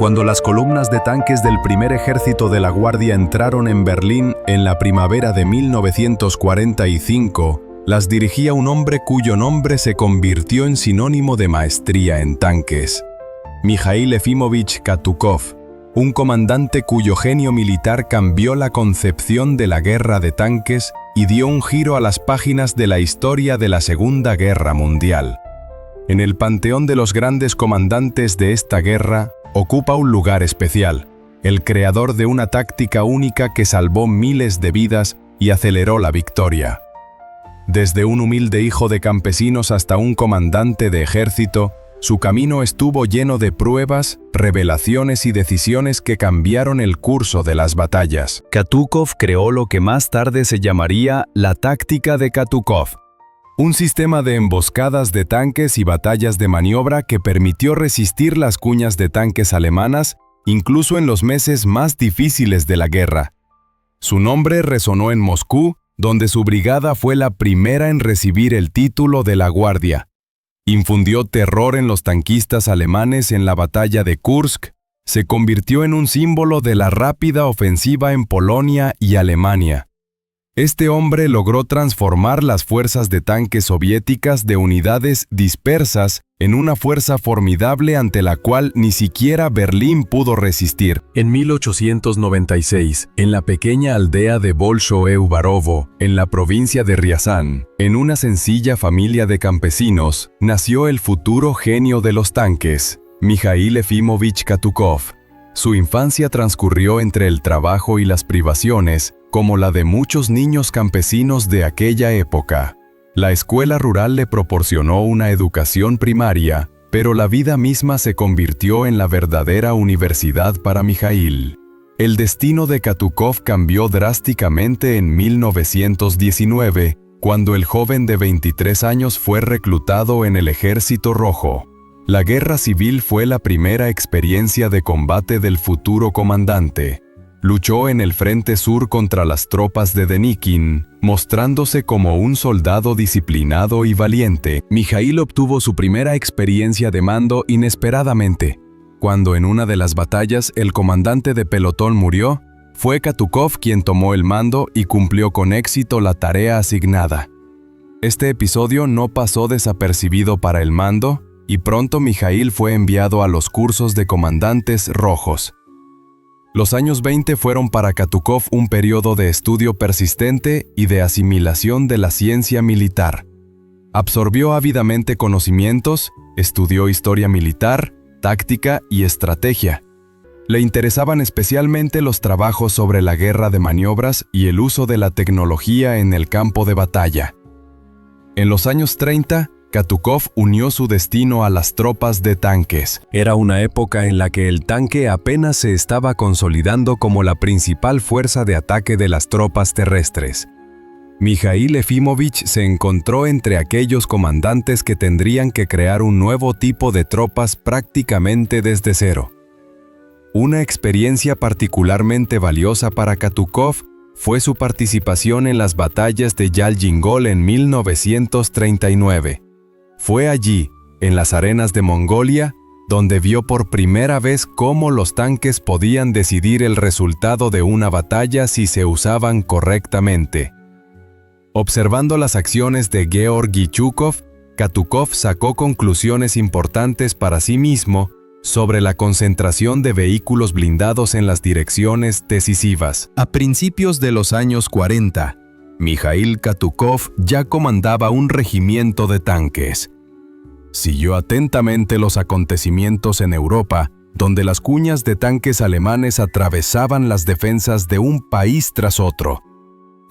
Cuando las columnas de tanques del primer ejército de la Guardia entraron en Berlín en la primavera de 1945, las dirigía un hombre cuyo nombre se convirtió en sinónimo de maestría en tanques. Mijaíl Efímovich Katukov, un comandante cuyo genio militar cambió la concepción de la guerra de tanques y dio un giro a las páginas de la historia de la Segunda Guerra Mundial. En el panteón de los grandes comandantes de esta guerra, ocupa un lugar especial, el creador de una táctica única que salvó miles de vidas y aceleró la victoria. Desde un humilde hijo de campesinos hasta un comandante de ejército, su camino estuvo lleno de pruebas, revelaciones y decisiones que cambiaron el curso de las batallas. Katukov creó lo que más tarde se llamaría la táctica de Katukov, un sistema de emboscadas de tanques y batallas de maniobra que permitió resistir las cuñas de tanques alemanas incluso en los meses más difíciles de la guerra. Su nombre resonó en Moscú, donde su brigada fue la primera en recibir el título de la Guardia. Infundió terror en los tanquistas alemanes en la batalla de Kursk, se convirtió en un símbolo de la rápida ofensiva en Polonia y Alemania. Este hombre logró transformar las fuerzas de tanques soviéticas de unidades dispersas en una fuerza formidable ante la cual ni siquiera Berlín pudo resistir. En 1896, en la pequeña aldea de Bolshoe-Barovo, en la provincia de Riazán, en una sencilla familia de campesinos, nació el futuro genio de los tanques, Mijaíl Efímovich Katukov. Su infancia transcurrió entre el trabajo y las privaciones, como la de muchos niños campesinos de aquella época. La escuela rural le proporcionó una educación primaria, pero la vida misma se convirtió en la verdadera universidad para Mijaíl. El destino de Katukov cambió drásticamente en 1919, cuando el joven de 23 años fue reclutado en el Ejército Rojo. La guerra civil fue la primera experiencia de combate del futuro comandante. Luchó en el frente sur contra las tropas de Denikin, mostrándose como un soldado disciplinado y valiente. Mijaíl obtuvo su primera experiencia de mando inesperadamente. Cuando en una de las batallas el comandante de pelotón murió, fue Katukov quien tomó el mando y cumplió con éxito la tarea asignada. Este episodio no pasó desapercibido para el mando, y pronto Mijaíl fue enviado a los cursos de comandantes rojos. Los años 20 fueron para Katukov un periodo de estudio persistente y de asimilación de la ciencia militar. Absorbió ávidamente conocimientos, estudió historia militar, táctica y estrategia. Le interesaban especialmente los trabajos sobre la guerra de maniobras y el uso de la tecnología en el campo de batalla. En los años 30, Katukov unió su destino a las tropas de tanques. Era una época en la que el tanque apenas se estaba consolidando como la principal fuerza de ataque de las tropas terrestres. Mijaíl Efímovich se encontró entre aquellos comandantes que tendrían que crear un nuevo tipo de tropas prácticamente desde cero. Una experiencia particularmente valiosa para Katukov fue su participación en las batallas de Yal-Jingol en 1939. Fue allí, en las arenas de Mongolia, donde vio por primera vez cómo los tanques podían decidir el resultado de una batalla si se usaban correctamente. Observando las acciones de Georgi Chukov, Katukov sacó conclusiones importantes para sí mismo sobre la concentración de vehículos blindados en las direcciones decisivas. A principios de los años 40, Mijaíl Katukov ya comandaba un regimiento de tanques. Siguió atentamente los acontecimientos en Europa, donde las cuñas de tanques alemanes atravesaban las defensas de un país tras otro.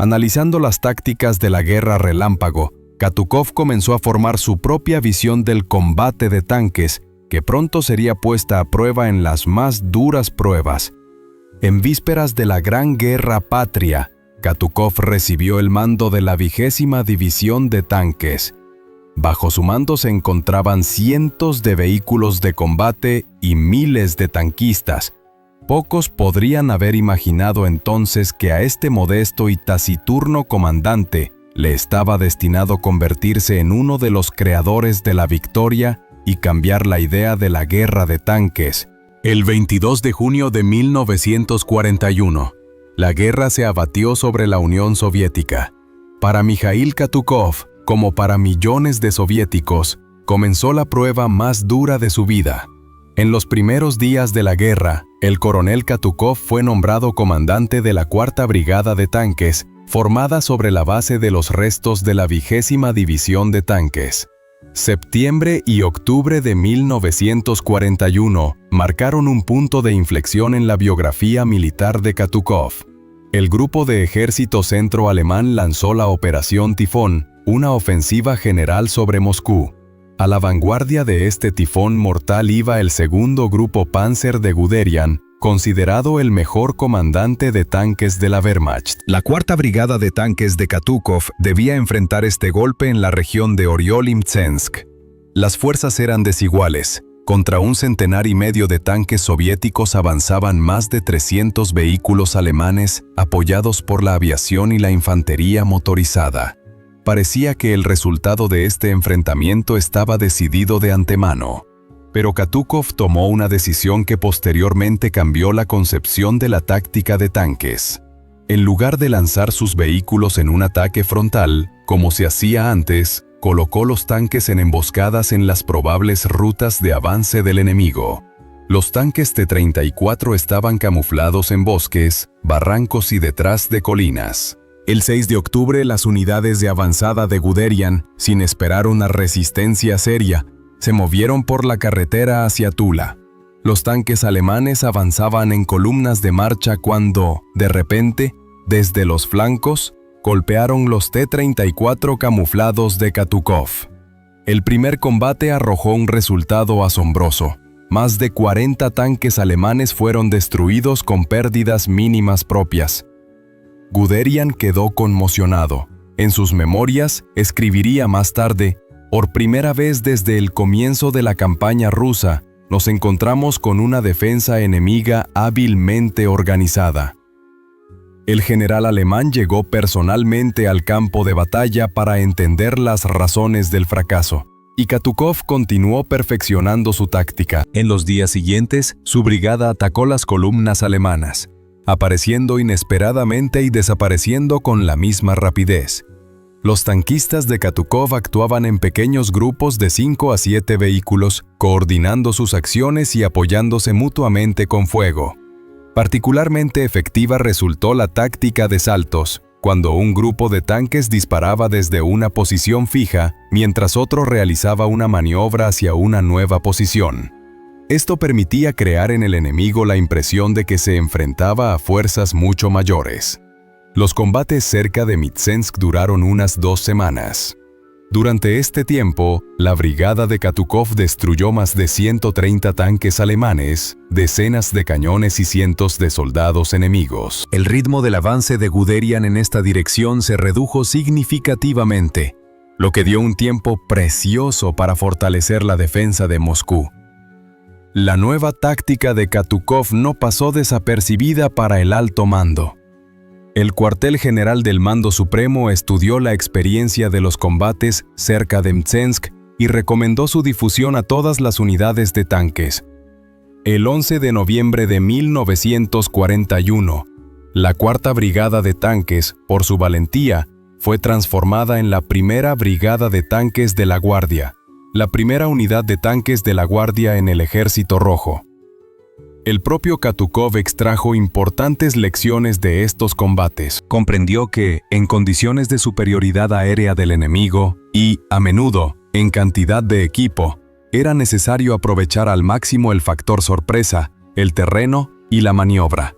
Analizando las tácticas de la guerra relámpago, Katukov comenzó a formar su propia visión del combate de tanques, que pronto sería puesta a prueba en las más duras pruebas. En vísperas de la Gran Guerra Patria, Katukov recibió el mando de la 20ª División de Tanques. Bajo su mando se encontraban cientos de vehículos de combate y miles de tanquistas. Pocos podrían haber imaginado entonces que a este modesto y taciturno comandante le estaba destinado convertirse en uno de los creadores de la victoria y cambiar la idea de la guerra de tanques, El 22 de junio de 1941, la guerra se abatió sobre la Unión Soviética. Para Mikhail Katukov, como para millones de soviéticos, comenzó la prueba más dura de su vida. En los primeros días de la guerra, el coronel Katukov fue nombrado comandante de la Cuarta Brigada de Tanques, formada sobre la base de los restos de la 20ª División de Tanques. Septiembre y octubre de 1941 marcaron un punto de inflexión en la biografía militar de Katukov. El grupo de ejército centro-alemán lanzó la Operación Tifón, una ofensiva general sobre Moscú. A la vanguardia de este tifón mortal iba el segundo grupo Panzer de Guderian, considerado el mejor comandante de tanques de la Wehrmacht. La Cuarta Brigada de Tanques de Katukov debía enfrentar este golpe en la región de Oriol-Mtsensk. Las fuerzas eran desiguales. Contra 1,5 centenar de tanques soviéticos avanzaban más de 300 vehículos alemanes apoyados por la aviación y la infantería motorizada. Parecía que el resultado de este enfrentamiento estaba decidido de antemano. Pero Katukov tomó una decisión que posteriormente cambió la concepción de la táctica de tanques. En lugar de lanzar sus vehículos en un ataque frontal, como se hacía antes, colocó los tanques en emboscadas en las probables rutas de avance del enemigo. Los tanques T-34 estaban camuflados en bosques, barrancos y detrás de colinas. El 6 de octubre, las unidades de avanzada de Guderian, sin esperar una resistencia seria, se movieron por la carretera hacia Tula. Los tanques alemanes avanzaban en columnas de marcha cuando, de repente, desde los flancos, golpearon los T-34 camuflados de Katukov. El primer combate arrojó un resultado asombroso. Más de 40 tanques alemanes fueron destruidos con pérdidas mínimas propias. Guderian quedó conmocionado. En sus memorias, escribiría más tarde: por primera vez desde el comienzo de la campaña rusa, nos encontramos con una defensa enemiga hábilmente organizada. El general alemán llegó personalmente al campo de batalla para entender las razones del fracaso, y Katukov continuó perfeccionando su táctica. En los días siguientes, su brigada atacó las columnas alemanas, apareciendo inesperadamente y desapareciendo con la misma rapidez. Los tanquistas de Katukov actuaban en pequeños grupos de 5 a 7 vehículos, coordinando sus acciones y apoyándose mutuamente con fuego. Particularmente efectiva resultó la táctica de saltos, cuando un grupo de tanques disparaba desde una posición fija, mientras otro realizaba una maniobra hacia una nueva posición. Esto permitía crear en el enemigo la impresión de que se enfrentaba a fuerzas mucho mayores. Los combates cerca de Mtsensk duraron unas 2 semanas. Durante este tiempo, la brigada de Katukov destruyó más de 130 tanques alemanes, decenas de cañones y cientos de soldados enemigos. El ritmo del avance de Guderian en esta dirección se redujo significativamente, lo que dio un tiempo precioso para fortalecer la defensa de Moscú. La nueva táctica de Katukov no pasó desapercibida para el alto mando. El cuartel general del Mando Supremo estudió la experiencia de los combates cerca de Mtsensk y recomendó su difusión a todas las unidades de tanques. El 11 de noviembre de 1941, la Cuarta Brigada de Tanques, por su valentía, fue transformada en la Primera Brigada de Tanques de la Guardia, la primera unidad de tanques de la Guardia en el Ejército Rojo. El propio Katukov extrajo importantes lecciones de estos combates. Comprendió que, en condiciones de superioridad aérea del enemigo y, a menudo, en cantidad de equipo, era necesario aprovechar al máximo el factor sorpresa, el terreno y la maniobra.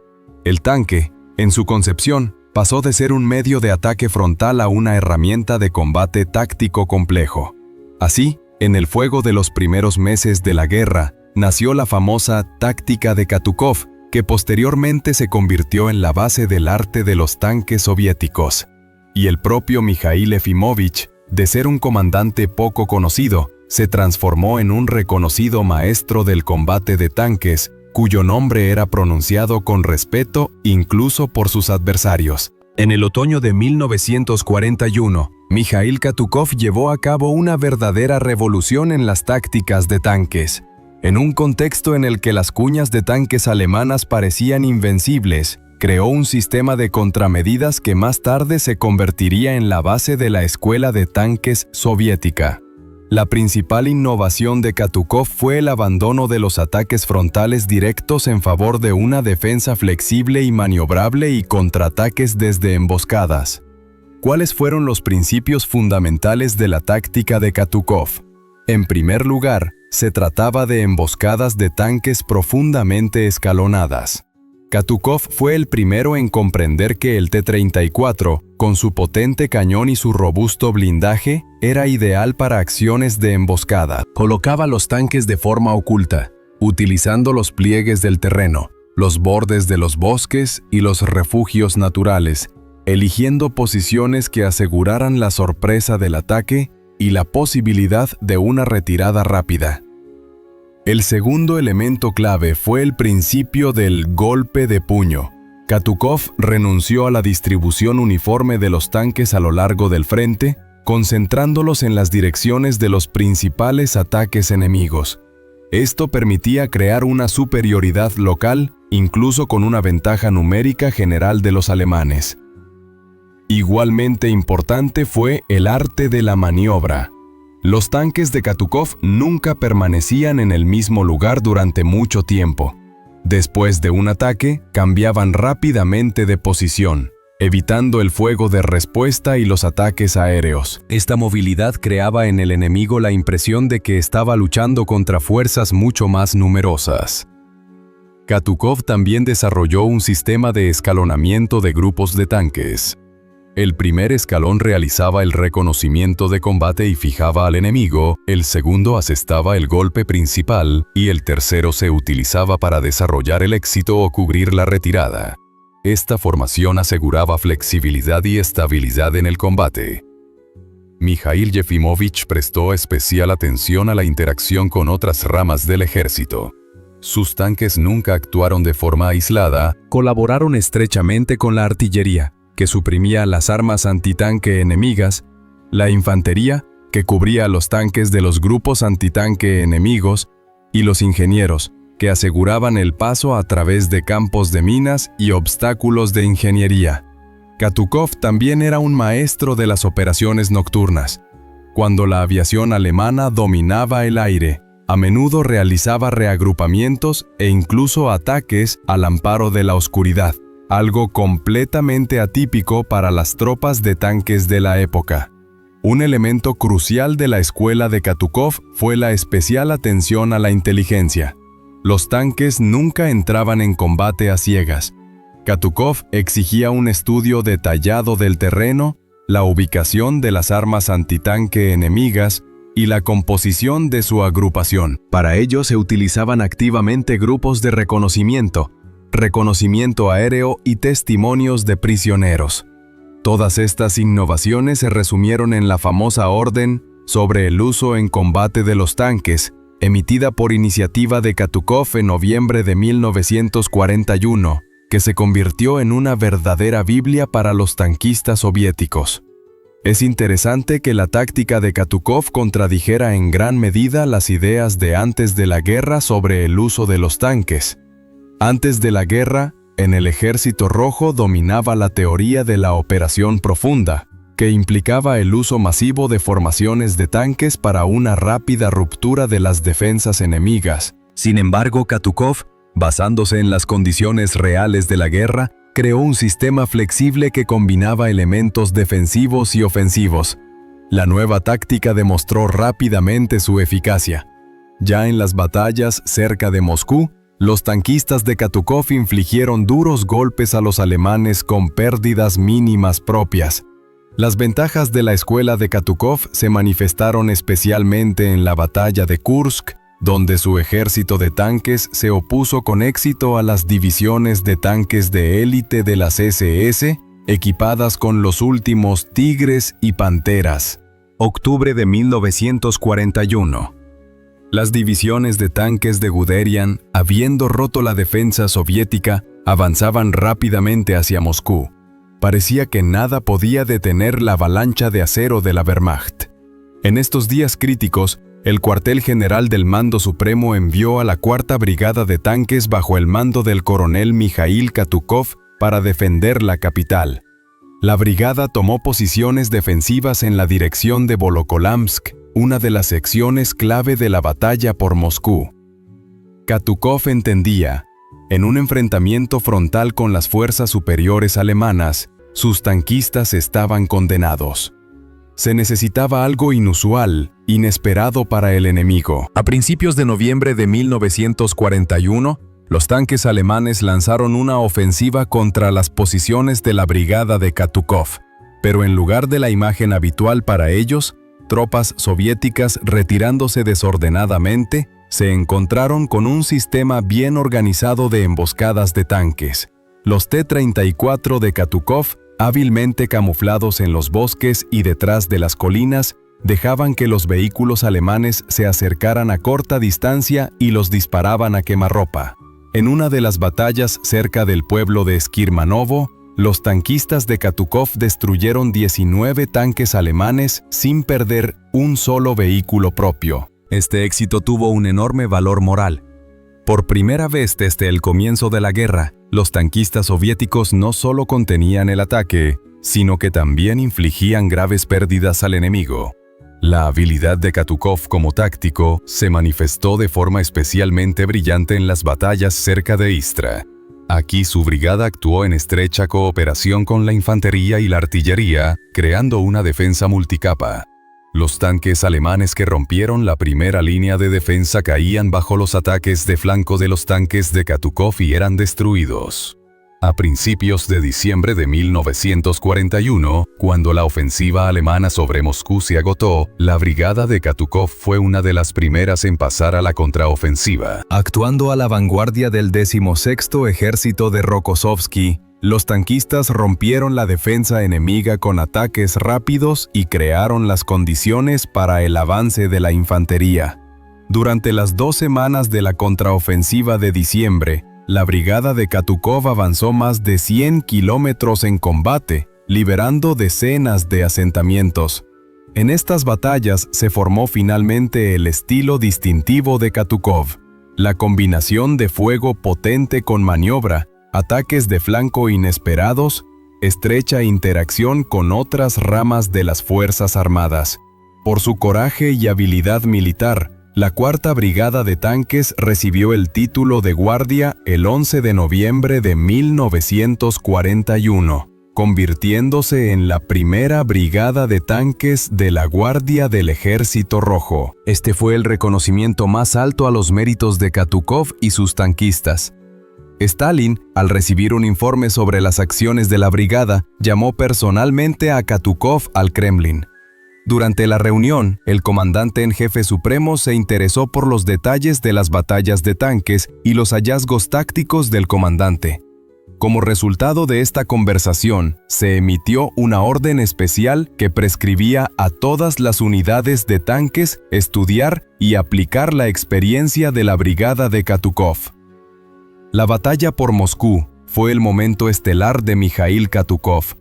El tanque, en su concepción, pasó de ser un medio de ataque frontal a una herramienta de combate táctico complejo. Así, en el fuego de los primeros meses de la guerra, nació la famosa táctica de Katukov, que posteriormente se convirtió en la base del arte de los tanques soviéticos. Y el propio Mikhail Efimovich, de ser un comandante poco conocido, se transformó en un reconocido maestro del combate de tanques, cuyo nombre era pronunciado con respeto incluso por sus adversarios. En el otoño de 1941, Mikhail Katukov llevó a cabo una verdadera revolución en las tácticas de tanques. En un contexto en el que las cuñas de tanques alemanas parecían invencibles, creó un sistema de contramedidas que más tarde se convertiría en la base de la escuela de tanques soviética. La principal innovación de Katukov fue el abandono de los ataques frontales directos en favor de una defensa flexible y maniobrable y contraataques desde emboscadas. ¿Cuáles fueron los principios fundamentales de la táctica de Katukov? En primer lugar, se trataba de emboscadas de tanques profundamente escalonadas. Katukov fue el primero en comprender que el T-34, con su potente cañón y su robusto blindaje, era ideal para acciones de emboscada. Colocaba los tanques de forma oculta, utilizando los pliegues del terreno, los bordes de los bosques y los refugios naturales, eligiendo posiciones que aseguraran la sorpresa del ataque y la posibilidad de una retirada rápida. El segundo elemento clave fue el principio del golpe de puño. Katukov renunció a la distribución uniforme de los tanques a lo largo del frente, concentrándolos en las direcciones de los principales ataques enemigos. Esto permitía crear una superioridad local, incluso con una ventaja numérica general de los alemanes. Igualmente importante fue el arte de la maniobra. Los tanques de Katukov nunca permanecían en el mismo lugar durante mucho tiempo. Después de un ataque, cambiaban rápidamente de posición, evitando el fuego de respuesta y los ataques aéreos. Esta movilidad creaba en el enemigo la impresión de que estaba luchando contra fuerzas mucho más numerosas. Katukov también desarrolló un sistema de escalonamiento de grupos de tanques. El primer escalón realizaba el reconocimiento de combate y fijaba al enemigo, el segundo asestaba el golpe principal y el tercero se utilizaba para desarrollar el éxito o cubrir la retirada. Esta formación aseguraba flexibilidad y estabilidad en el combate. Mikhail Yefimovich prestó especial atención a la interacción con otras ramas del ejército. Sus tanques nunca actuaron de forma aislada, colaboraron estrechamente con la artillería, que suprimía las armas antitanque enemigas, la infantería, que cubría los tanques de los grupos antitanque enemigos, y los ingenieros, que aseguraban el paso a través de campos de minas y obstáculos de ingeniería. Katukov también era un maestro de las operaciones nocturnas. Cuando la aviación alemana dominaba el aire, a menudo realizaba reagrupamientos e incluso ataques al amparo de la oscuridad, algo completamente atípico para las tropas de tanques de la época. Un elemento crucial de la escuela de Katukov fue la especial atención a la inteligencia. Los tanques nunca entraban en combate a ciegas. Katukov exigía un estudio detallado del terreno, la ubicación de las armas antitanque enemigas y la composición de su agrupación. Para ello se utilizaban activamente grupos de reconocimiento aéreo y testimonios de prisioneros. Todas estas innovaciones se resumieron en la famosa Orden sobre el uso en combate de los tanques, emitida por iniciativa de Katukov en noviembre de 1941, que se convirtió en una verdadera Biblia para los tanquistas soviéticos. Es interesante que la táctica de Katukov contradijera en gran medida las ideas de antes de la guerra sobre el uso de los tanques. Antes de la guerra, en el Ejército Rojo dominaba la teoría de la operación profunda, que implicaba el uso masivo de formaciones de tanques para una rápida ruptura de las defensas enemigas. Sin embargo, Katukov, basándose en las condiciones reales de la guerra, creó un sistema flexible que combinaba elementos defensivos y ofensivos. La nueva táctica demostró rápidamente su eficacia. Ya en las batallas cerca de Moscú, los tanquistas de Katukov infligieron duros golpes a los alemanes con pérdidas mínimas propias. Las ventajas de la escuela de Katukov se manifestaron especialmente en la batalla de Kursk, donde su ejército de tanques se opuso con éxito a las divisiones de tanques de élite de las SS, equipadas con los últimos Tigres y Panteras. Octubre de 1941. Las divisiones de tanques de Guderian, habiendo roto la defensa soviética, avanzaban rápidamente hacia Moscú. Parecía que nada podía detener la avalancha de acero de la Wehrmacht. En estos días críticos, el cuartel general del Mando Supremo envió a la Cuarta Brigada de Tanques bajo el mando del coronel Mijaíl Katukov para defender la capital. La brigada tomó posiciones defensivas en la dirección de Volokolamsk, una de las secciones clave de la batalla por Moscú. Katukov entendía, en un enfrentamiento frontal con las fuerzas superiores alemanas, sus tanquistas estaban condenados. Se necesitaba algo inusual, inesperado para el enemigo. A principios de noviembre de 1941, los tanques alemanes lanzaron una ofensiva contra las posiciones de la brigada de Katukov, pero en lugar de la imagen habitual para ellos, tropas soviéticas retirándose desordenadamente, se encontraron con un sistema bien organizado de emboscadas de tanques. Los T-34 de Katukov, hábilmente camuflados en los bosques y detrás de las colinas, dejaban que los vehículos alemanes se acercaran a corta distancia y los disparaban a quemarropa. En una de las batallas cerca del pueblo de Skirmanovo, los tanquistas de Katukov destruyeron 19 tanques alemanes sin perder un solo vehículo propio. Este éxito tuvo un enorme valor moral. Por primera vez desde el comienzo de la guerra, los tanquistas soviéticos no solo contenían el ataque, sino que también infligían graves pérdidas al enemigo. La habilidad de Katukov como táctico se manifestó de forma especialmente brillante en las batallas cerca de Istra. Aquí su brigada actuó en estrecha cooperación con la infantería y la artillería, creando una defensa multicapa. Los tanques alemanes que rompieron la primera línea de defensa caían bajo los ataques de flanco de los tanques de Katukov y eran destruidos. A principios de diciembre de 1941, cuando la ofensiva alemana sobre Moscú se agotó, la brigada de Katukov fue una de las primeras en pasar a la contraofensiva. Actuando a la vanguardia del 16º Ejército de Rokossovski, los tanquistas rompieron la defensa enemiga con ataques rápidos y crearon las condiciones para el avance de la infantería. Durante las 2 semanas de la contraofensiva de diciembre, la brigada de Katukov avanzó más de 100 kilómetros en combate, liberando decenas de asentamientos. En estas batallas se formó finalmente el estilo distintivo de Katukov, la combinación de fuego potente con maniobra, ataques de flanco inesperados, estrecha interacción con otras ramas de las Fuerzas Armadas. Por su coraje y habilidad militar, la Cuarta Brigada de Tanques recibió el título de guardia el 11 de noviembre de 1941, convirtiéndose en la primera brigada de tanques de la Guardia del Ejército Rojo. Este fue el reconocimiento más alto a los méritos de Katukov y sus tanquistas. Stalin, al recibir un informe sobre las acciones de la brigada, llamó personalmente a Katukov al Kremlin. Durante la reunión, el comandante en jefe supremo se interesó por los detalles de las batallas de tanques y los hallazgos tácticos del comandante. Como resultado de esta conversación, se emitió una orden especial que prescribía a todas las unidades de tanques estudiar y aplicar la experiencia de la brigada de Katukov. La batalla por Moscú fue el momento estelar de Mijaíl Katukov.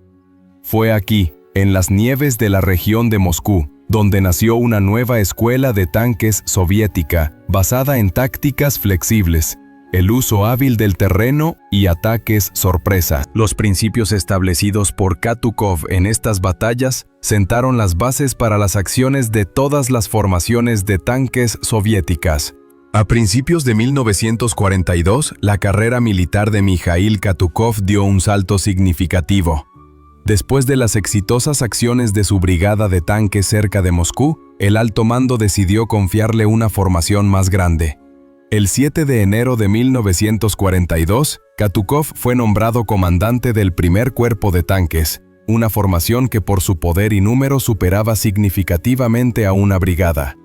Fue aquí, en las nieves de la región de Moscú, donde nació una nueva escuela de tanques soviética, basada en tácticas flexibles, el uso hábil del terreno y ataques sorpresa. Los principios establecidos por Katukov en estas batallas sentaron las bases para las acciones de todas las formaciones de tanques soviéticas. A principios de 1942, la carrera militar de Mijaíl Katukov dio un salto significativo. Después de las exitosas acciones de su brigada de tanques cerca de Moscú, el alto mando decidió confiarle una formación más grande. El 7 de enero de 1942, Katukov fue nombrado comandante del primer cuerpo de tanques, una formación que por su poder y número superaba significativamente a una brigada.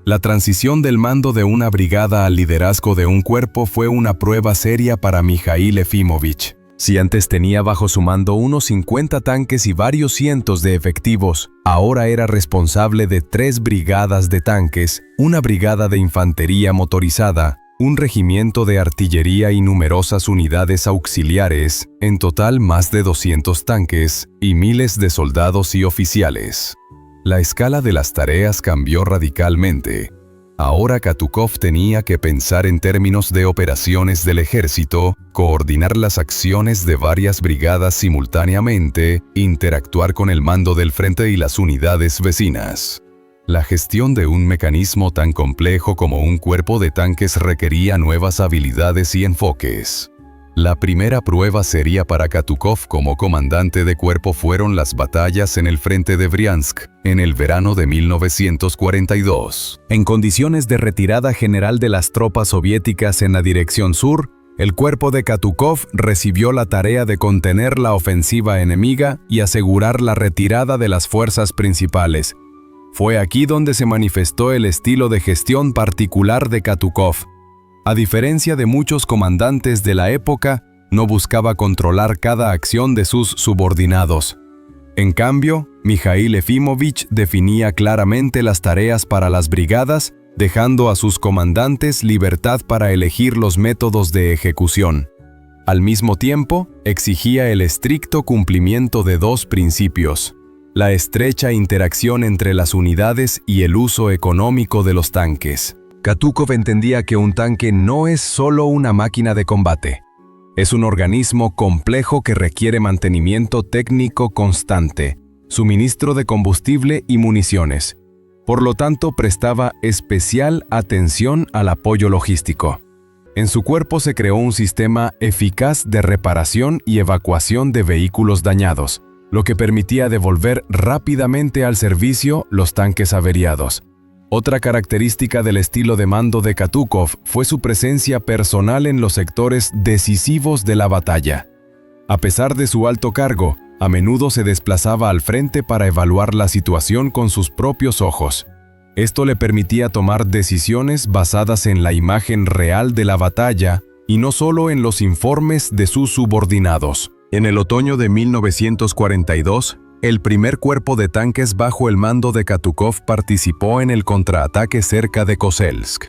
La transición del mando de una brigada al liderazgo de un cuerpo fue una prueba seria para Mijaíl Efimóvich. Si antes tenía bajo su mando unos 50 tanques y varios cientos de efectivos, ahora era responsable de 3 brigadas de tanques, una brigada de infantería motorizada, un regimiento de artillería y numerosas unidades auxiliares, en total más de 200 tanques y miles de soldados y oficiales. La escala de las tareas cambió radicalmente. Ahora Katukov tenía que pensar en términos de operaciones del ejército, coordinar las acciones de varias brigadas simultáneamente, interactuar con el mando del frente y las unidades vecinas. La gestión de un mecanismo tan complejo como un cuerpo de tanques requería nuevas habilidades y enfoques. La primera prueba seria para Katukov como comandante de cuerpo fueron las batallas en el frente de Briansk, en el verano de 1942. En condiciones de retirada general de las tropas soviéticas en la dirección sur, el cuerpo de Katukov recibió la tarea de contener la ofensiva enemiga y asegurar la retirada de las fuerzas principales. Fue aquí donde se manifestó el estilo de gestión particular de Katukov. A diferencia de muchos comandantes de la época, no buscaba controlar cada acción de sus subordinados. En cambio, Mijaíl Efímovich definía claramente las tareas para las brigadas, dejando a sus comandantes libertad para elegir los métodos de ejecución. Al mismo tiempo, exigía el estricto cumplimiento de dos principios: la estrecha interacción entre las unidades y el uso económico de los tanques. Katukov entendía que un tanque no es solo una máquina de combate. Es un organismo complejo que requiere mantenimiento técnico constante, suministro de combustible y municiones. Por lo tanto, prestaba especial atención al apoyo logístico. En su cuerpo se creó un sistema eficaz de reparación y evacuación de vehículos dañados, lo que permitía devolver rápidamente al servicio los tanques averiados. Otra característica del estilo de mando de Katukov fue su presencia personal en los sectores decisivos de la batalla. A pesar de su alto cargo, a menudo se desplazaba al frente para evaluar la situación con sus propios ojos. Esto le permitía tomar decisiones basadas en la imagen real de la batalla y no solo en los informes de sus subordinados. En el otoño de 1942, el primer cuerpo de tanques bajo el mando de Katukov participó en el contraataque cerca de Kozelsk.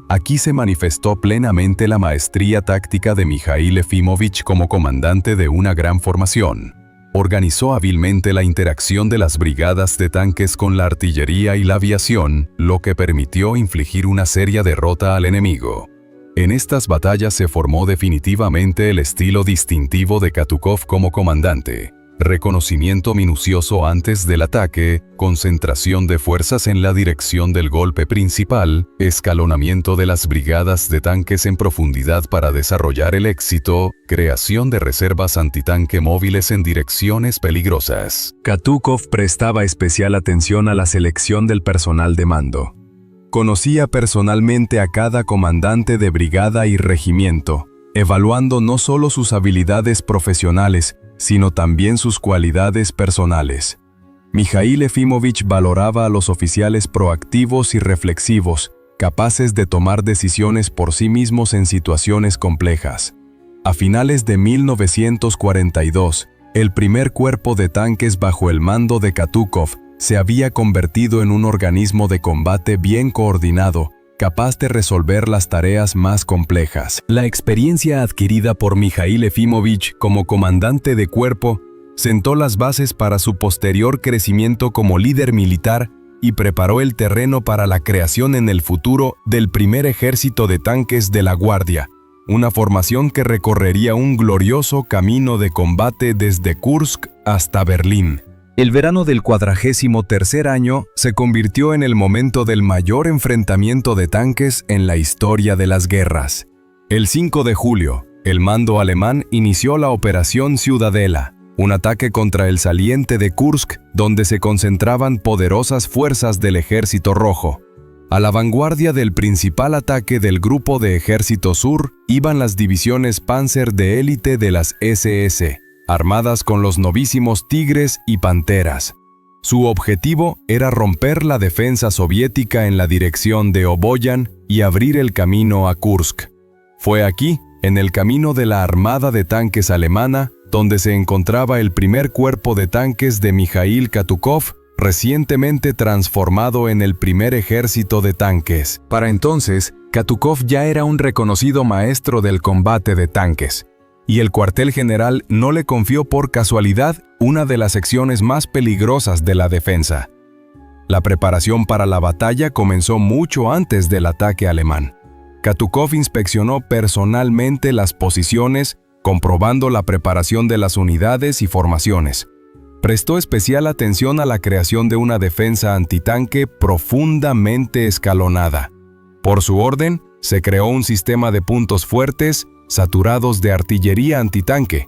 Aquí se manifestó plenamente la maestría táctica de Mijaíl Efímovich como comandante de una gran formación. Organizó hábilmente la interacción de las brigadas de tanques con la artillería y la aviación, lo que permitió infligir una seria derrota al enemigo. En estas batallas se formó definitivamente el estilo distintivo de Katukov como comandante: reconocimiento minucioso antes del ataque, concentración de fuerzas en la dirección del golpe principal, escalonamiento de las brigadas de tanques en profundidad para desarrollar el éxito, creación de reservas antitanque móviles en direcciones peligrosas. Katukov prestaba especial atención a la selección del personal de mando. Conocía personalmente a cada comandante de brigada y regimiento, evaluando no solo sus habilidades profesionales, sino también sus cualidades personales. Mijaíl Efímovich valoraba a los oficiales proactivos y reflexivos, capaces de tomar decisiones por sí mismos en situaciones complejas. A finales de 1942, el primer cuerpo de tanques bajo el mando de Katukov se había convertido en un organismo de combate bien coordinado, capaz de resolver las tareas más complejas. La experiencia adquirida por Mijaíl Efímovich como comandante de cuerpo sentó las bases para su posterior crecimiento como líder militar y preparó el terreno para la creación en el futuro del primer ejército de tanques de la Guardia, una formación que recorrería un glorioso camino de combate desde Kursk hasta Berlín. El verano del 43º año se convirtió en el momento del mayor enfrentamiento de tanques en la historia de las guerras. El 5 de julio, el mando alemán inició la Operación Ciudadela, un ataque contra el saliente de Kursk, donde se concentraban poderosas fuerzas del Ejército Rojo. A la vanguardia del principal ataque del Grupo de Ejército Sur iban las divisiones Panzer de élite de las SS, armadas con los novísimos Tigres y Panteras. Su objetivo era romper la defensa soviética en la dirección de Oboyan y abrir el camino a Kursk. Fue aquí, en el camino de la Armada de Tanques alemana, donde se encontraba el primer cuerpo de tanques de Mijaíl Katukov, recientemente transformado en el primer ejército de tanques. Para entonces, Katukov ya era un reconocido maestro del combate de tanques, y el cuartel general no le confió por casualidad una de las secciones más peligrosas de la defensa. La preparación para la batalla comenzó mucho antes del ataque alemán. Katukov inspeccionó personalmente las posiciones, comprobando la preparación de las unidades y formaciones. Prestó especial atención a la creación de una defensa antitanque profundamente escalonada. Por su orden, se creó un sistema de puntos fuertes, saturados de artillería antitanque.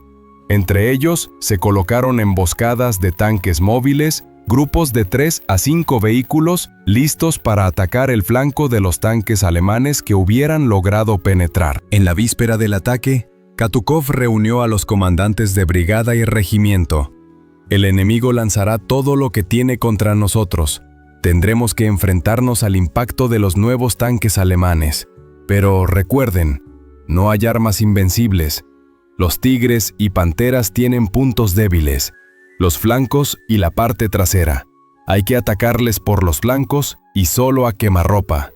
Entre ellos, se colocaron emboscadas de tanques móviles, grupos de 3 a 5 vehículos listos para atacar el flanco de los tanques alemanes que hubieran logrado penetrar. En la víspera del ataque, Katukov reunió a los comandantes de brigada y regimiento. El enemigo lanzará todo lo que tiene contra nosotros. Tendremos que enfrentarnos al impacto de los nuevos tanques alemanes. Pero recuerden, no hay armas invencibles. Los tigres y panteras tienen puntos débiles, los flancos y la parte trasera. Hay que atacarles por los flancos y solo a quemarropa.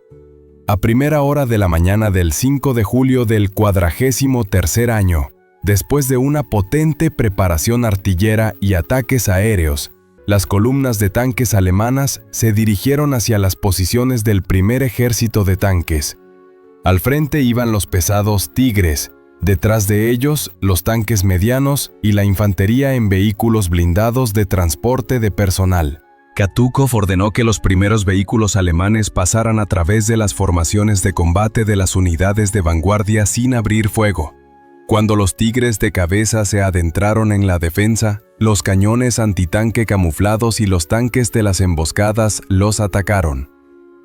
A primera hora de la mañana del 5 de julio del 43º año, después de una potente preparación artillera y ataques aéreos, las columnas de tanques alemanas se dirigieron hacia las posiciones del primer ejército de tanques. Al frente iban los pesados tigres, detrás de ellos los tanques medianos y la infantería en vehículos blindados de transporte de personal. Katukov ordenó que los primeros vehículos alemanes pasaran a través de las formaciones de combate de las unidades de vanguardia sin abrir fuego. Cuando los tigres de cabeza se adentraron en la defensa, los cañones antitanque camuflados y los tanques de las emboscadas los atacaron.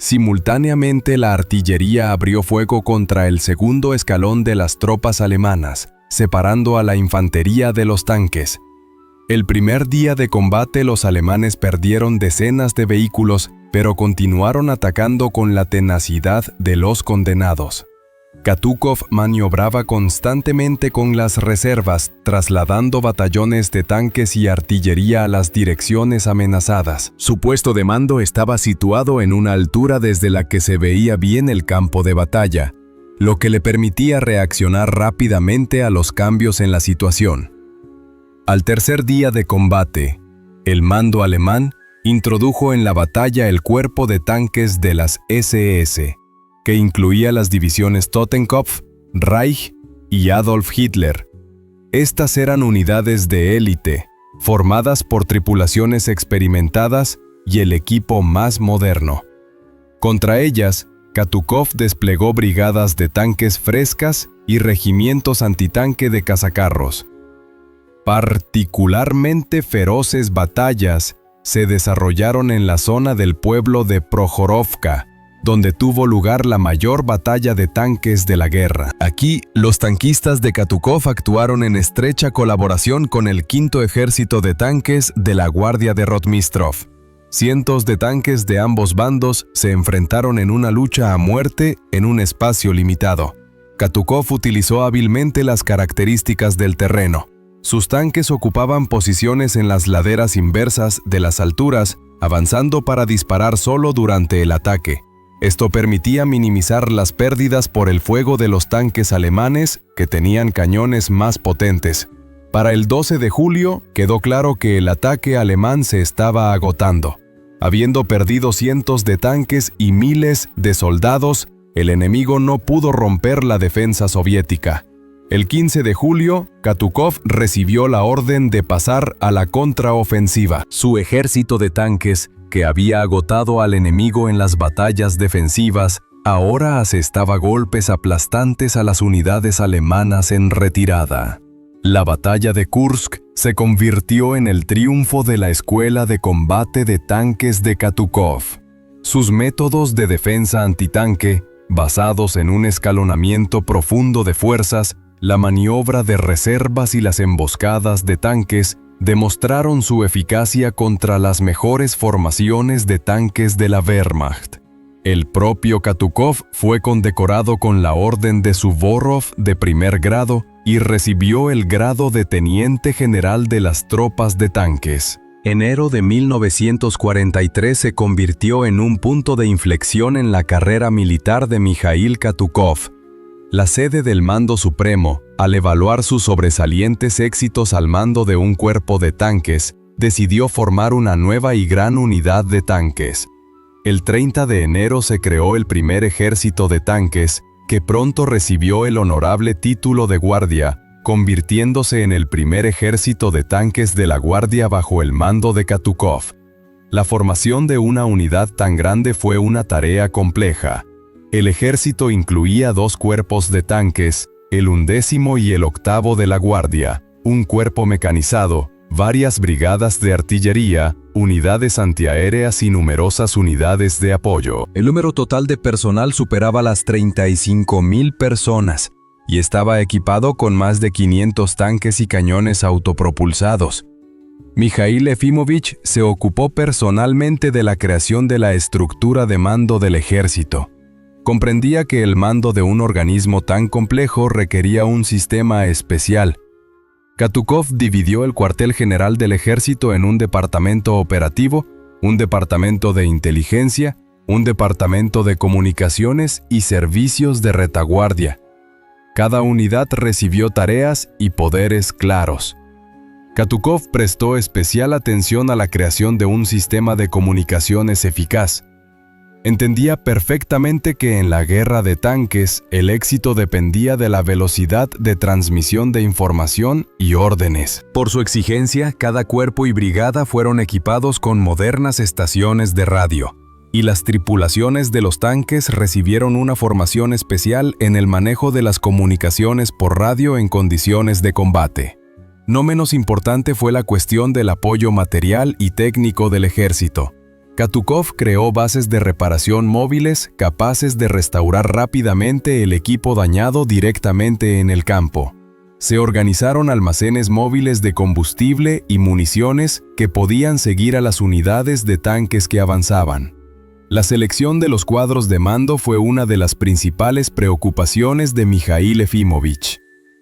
Simultáneamente, la artillería abrió fuego contra el segundo escalón de las tropas alemanas, separando a la infantería de los tanques. El primer día de combate los alemanes perdieron decenas de vehículos, pero continuaron atacando con la tenacidad de los condenados. Katukov maniobraba constantemente con las reservas, trasladando batallones de tanques y artillería a las direcciones amenazadas. Su puesto de mando estaba situado en una altura desde la que se veía bien el campo de batalla, lo que le permitía reaccionar rápidamente a los cambios en la situación. Al tercer día de combate, el mando alemán introdujo en la batalla el cuerpo de tanques de las SS, que incluía las divisiones Totenkopf, Reich y Adolf Hitler. Estas eran unidades de élite, formadas por tripulaciones experimentadas y el equipo más moderno. Contra ellas, Katukov desplegó brigadas de tanques frescas y regimientos antitanque de cazacarros. Particularmente feroces batallas se desarrollaron en la zona del pueblo de Prokhorovka, donde tuvo lugar la mayor batalla de tanques de la guerra. Aquí, los tanquistas de Katukov actuaron en estrecha colaboración con el quinto ejército de tanques de la Guardia de Rotmistrov. Cientos de tanques de ambos bandos se enfrentaron en una lucha a muerte en un espacio limitado. Katukov utilizó hábilmente las características del terreno. Sus tanques ocupaban posiciones en las laderas inversas de las alturas, avanzando para disparar solo durante el ataque. Esto permitía minimizar las pérdidas por el fuego de los tanques alemanes, que tenían cañones más potentes. Para el 12 de julio, quedó claro que el ataque alemán se estaba agotando. Habiendo perdido cientos de tanques y miles de soldados, el enemigo no pudo romper la defensa soviética. El 15 de julio, Katukov recibió la orden de pasar a la contraofensiva. Su ejército de tanques, que había agotado al enemigo en las batallas defensivas, ahora asestaba golpes aplastantes a las unidades alemanas en retirada. La batalla de Kursk se convirtió en el triunfo de la escuela de combate de tanques de Katukov. Sus métodos de defensa antitanque, basados en un escalonamiento profundo de fuerzas, la maniobra de reservas y las emboscadas de tanques, demostraron su eficacia contra las mejores formaciones de tanques de la Wehrmacht. El propio Katukov fue condecorado con la Orden de Suvorov de primer grado y recibió el grado de teniente general de las tropas de tanques. Enero de 1943 se convirtió en un punto de inflexión en la carrera militar de Mikhail Katukov, la sede del mando supremo, al evaluar sus sobresalientes éxitos al mando de un cuerpo de tanques, decidió formar una nueva y gran unidad de tanques. El 30 de enero se creó el primer ejército de tanques, que pronto recibió el honorable título de guardia, convirtiéndose en el primer ejército de tanques de la Guardia bajo el mando de Katukov. La formación de una unidad tan grande fue una tarea compleja. El ejército incluía 2 cuerpos de tanques, el 11º y el 8º de la Guardia, un cuerpo mecanizado, varias brigadas de artillería, unidades antiaéreas y numerosas unidades de apoyo. El número total de personal superaba las 35.000 personas y estaba equipado con más de 500 tanques y cañones autopropulsados. Mijaíl Efímovich se ocupó personalmente de la creación de la estructura de mando del ejército. Comprendía que el mando de un organismo tan complejo requería un sistema especial. Katukov dividió el cuartel general del ejército en un departamento operativo, un departamento de inteligencia, un departamento de comunicaciones y servicios de retaguardia. Cada unidad recibió tareas y poderes claros. Katukov prestó especial atención a la creación de un sistema de comunicaciones eficaz. Entendía perfectamente que en la guerra de tanques el éxito dependía de la velocidad de transmisión de información y órdenes. Por su exigencia, cada cuerpo y brigada fueron equipados con modernas estaciones de radio, y las tripulaciones de los tanques recibieron una formación especial en el manejo de las comunicaciones por radio en condiciones de combate. No menos importante fue la cuestión del apoyo material y técnico del ejército. Katukov creó bases de reparación móviles capaces de restaurar rápidamente el equipo dañado directamente en el campo. Se organizaron almacenes móviles de combustible y municiones que podían seguir a las unidades de tanques que avanzaban. La selección de los cuadros de mando fue una de las principales preocupaciones de Mijaíl Efímovich.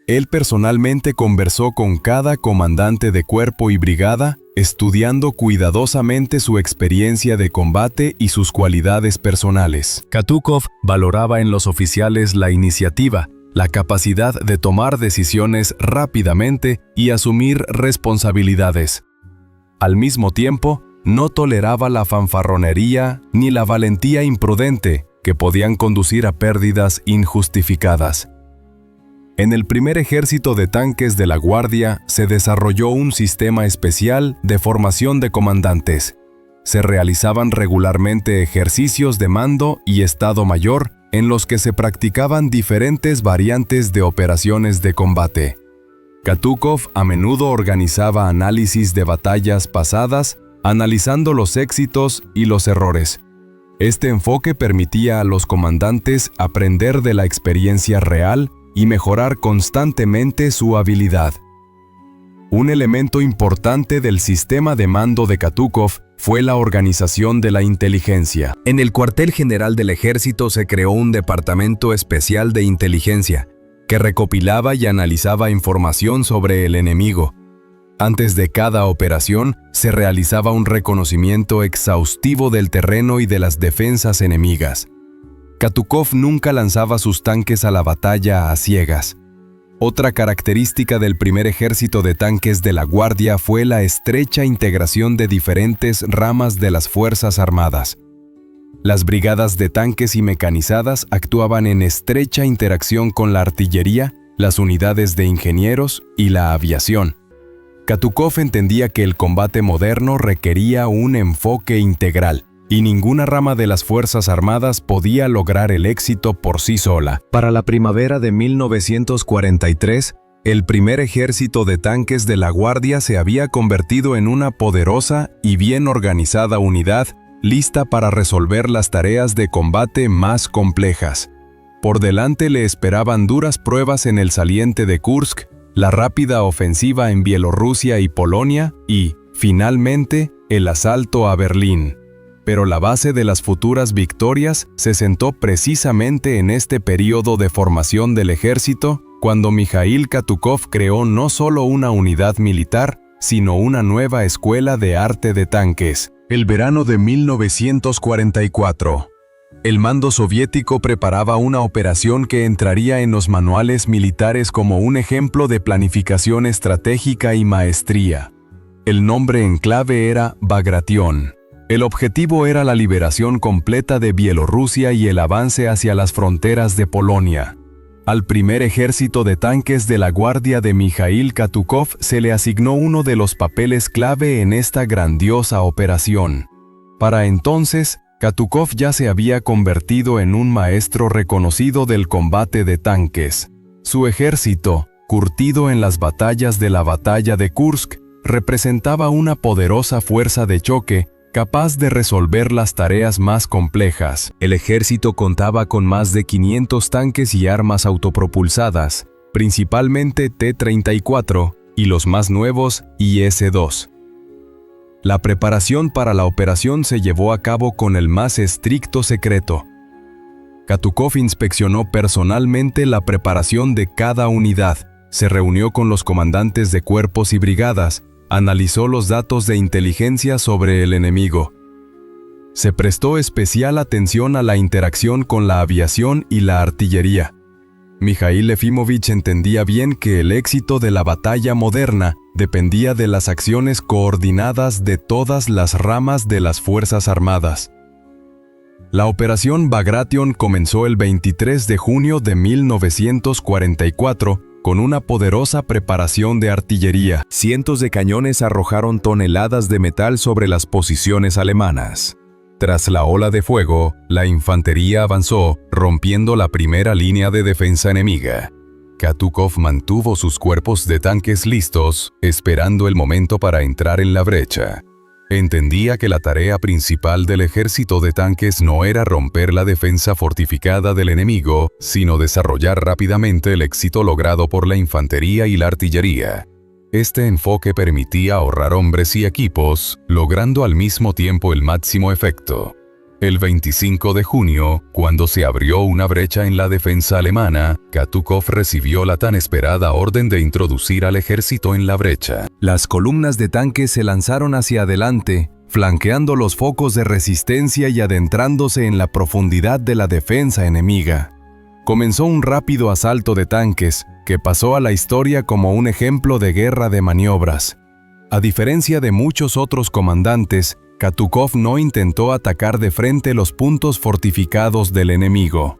Él personalmente conversó con cada comandante de cuerpo y brigada, estudiando cuidadosamente su experiencia de combate y sus cualidades personales. Katukov valoraba en los oficiales la iniciativa, la capacidad de tomar decisiones rápidamente y asumir responsabilidades. Al mismo tiempo, no toleraba la fanfarronería ni la valentía imprudente que podían conducir a pérdidas injustificadas. En el primer ejército de tanques de la Guardia se desarrolló un sistema especial de formación de comandantes. Se realizaban regularmente ejercicios de mando y Estado Mayor en los que se practicaban diferentes variantes de operaciones de combate. Katukov a menudo organizaba análisis de batallas pasadas, analizando los éxitos y los errores. Este enfoque permitía a los comandantes aprender de la experiencia real y mejorar constantemente su habilidad. Un elemento importante del sistema de mando de Katukov fue la organización de la inteligencia. En el cuartel general del ejército se creó un departamento especial de inteligencia, que recopilaba y analizaba información sobre el enemigo. Antes de cada operación, se realizaba un reconocimiento exhaustivo del terreno y de las defensas enemigas. Katukov nunca lanzaba sus tanques a la batalla a ciegas. Otra característica del primer ejército de tanques de la Guardia fue la estrecha integración de diferentes ramas de las Fuerzas Armadas. Las brigadas de tanques y mecanizadas actuaban en estrecha interacción con la artillería, las unidades de ingenieros y la aviación. Katukov entendía que el combate moderno requería un enfoque integral, y ninguna rama de las Fuerzas Armadas podía lograr el éxito por sí sola. Para la primavera de 1943, el primer ejército de tanques de la Guardia se había convertido en una poderosa y bien organizada unidad, lista para resolver las tareas de combate más complejas. Por delante le esperaban duras pruebas en el saliente de Kursk, la rápida ofensiva en Bielorrusia y Polonia y, finalmente, el asalto a Berlín. Pero la base de las futuras victorias se sentó precisamente en este período de formación del ejército, cuando Mijaíl Katukov creó no solo una unidad militar, sino una nueva escuela de arte de tanques. El verano de 1944. El mando soviético preparaba una operación que entraría en los manuales militares como un ejemplo de planificación estratégica y maestría. El nombre en clave era Bagration. El objetivo era la liberación completa de Bielorrusia y el avance hacia las fronteras de Polonia. Al primer ejército de tanques de la guardia de Mikhail Katukov se le asignó uno de los papeles clave en esta grandiosa operación. Para entonces, Katukov ya se había convertido en un maestro reconocido del combate de tanques. Su ejército, curtido en las batallas de la batalla de Kursk, representaba una poderosa fuerza de choque capaz de resolver las tareas más complejas. El ejército contaba con más de 500 tanques y armas autopropulsadas, principalmente T-34 y los más nuevos IS-2. La preparación para la operación se llevó a cabo con el más estricto secreto. Katukov inspeccionó personalmente la preparación de cada unidad, se reunió con los comandantes de cuerpos y brigadas, analizó los datos de inteligencia sobre el enemigo. Se prestó especial atención a la interacción con la aviación y la artillería. Mikhail Efimovich entendía bien que el éxito de la batalla moderna dependía de las acciones coordinadas de todas las ramas de las Fuerzas Armadas. La operación Bagration comenzó el 23 de junio de 1944 con una poderosa preparación de artillería. Cientos de cañones arrojaron toneladas de metal sobre las posiciones alemanas. Tras la ola de fuego, la infantería avanzó, rompiendo la primera línea de defensa enemiga. Katukov mantuvo sus cuerpos de tanques listos, esperando el momento para entrar en la brecha. Entendía que la tarea principal del ejército de tanques no era romper la defensa fortificada del enemigo, sino desarrollar rápidamente el éxito logrado por la infantería y la artillería. Este enfoque permitía ahorrar hombres y equipos, logrando al mismo tiempo el máximo efecto. El 25 de junio, cuando se abrió una brecha en la defensa alemana, Katukov recibió la tan esperada orden de introducir al ejército en la brecha. Las columnas de tanques se lanzaron hacia adelante, flanqueando los focos de resistencia y adentrándose en la profundidad de la defensa enemiga. Comenzó un rápido asalto de tanques, que pasó a la historia como un ejemplo de guerra de maniobras. A diferencia de muchos otros comandantes, Katukov no intentó atacar de frente los puntos fortificados del enemigo.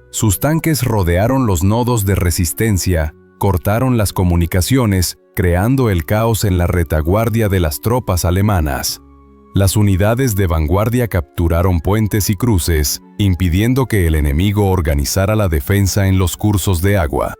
Sus tanques rodearon los nodos de resistencia, cortaron las comunicaciones, creando el caos en la retaguardia de las tropas alemanas. Las unidades de vanguardia capturaron puentes y cruces, impidiendo que el enemigo organizara la defensa en los cursos de agua.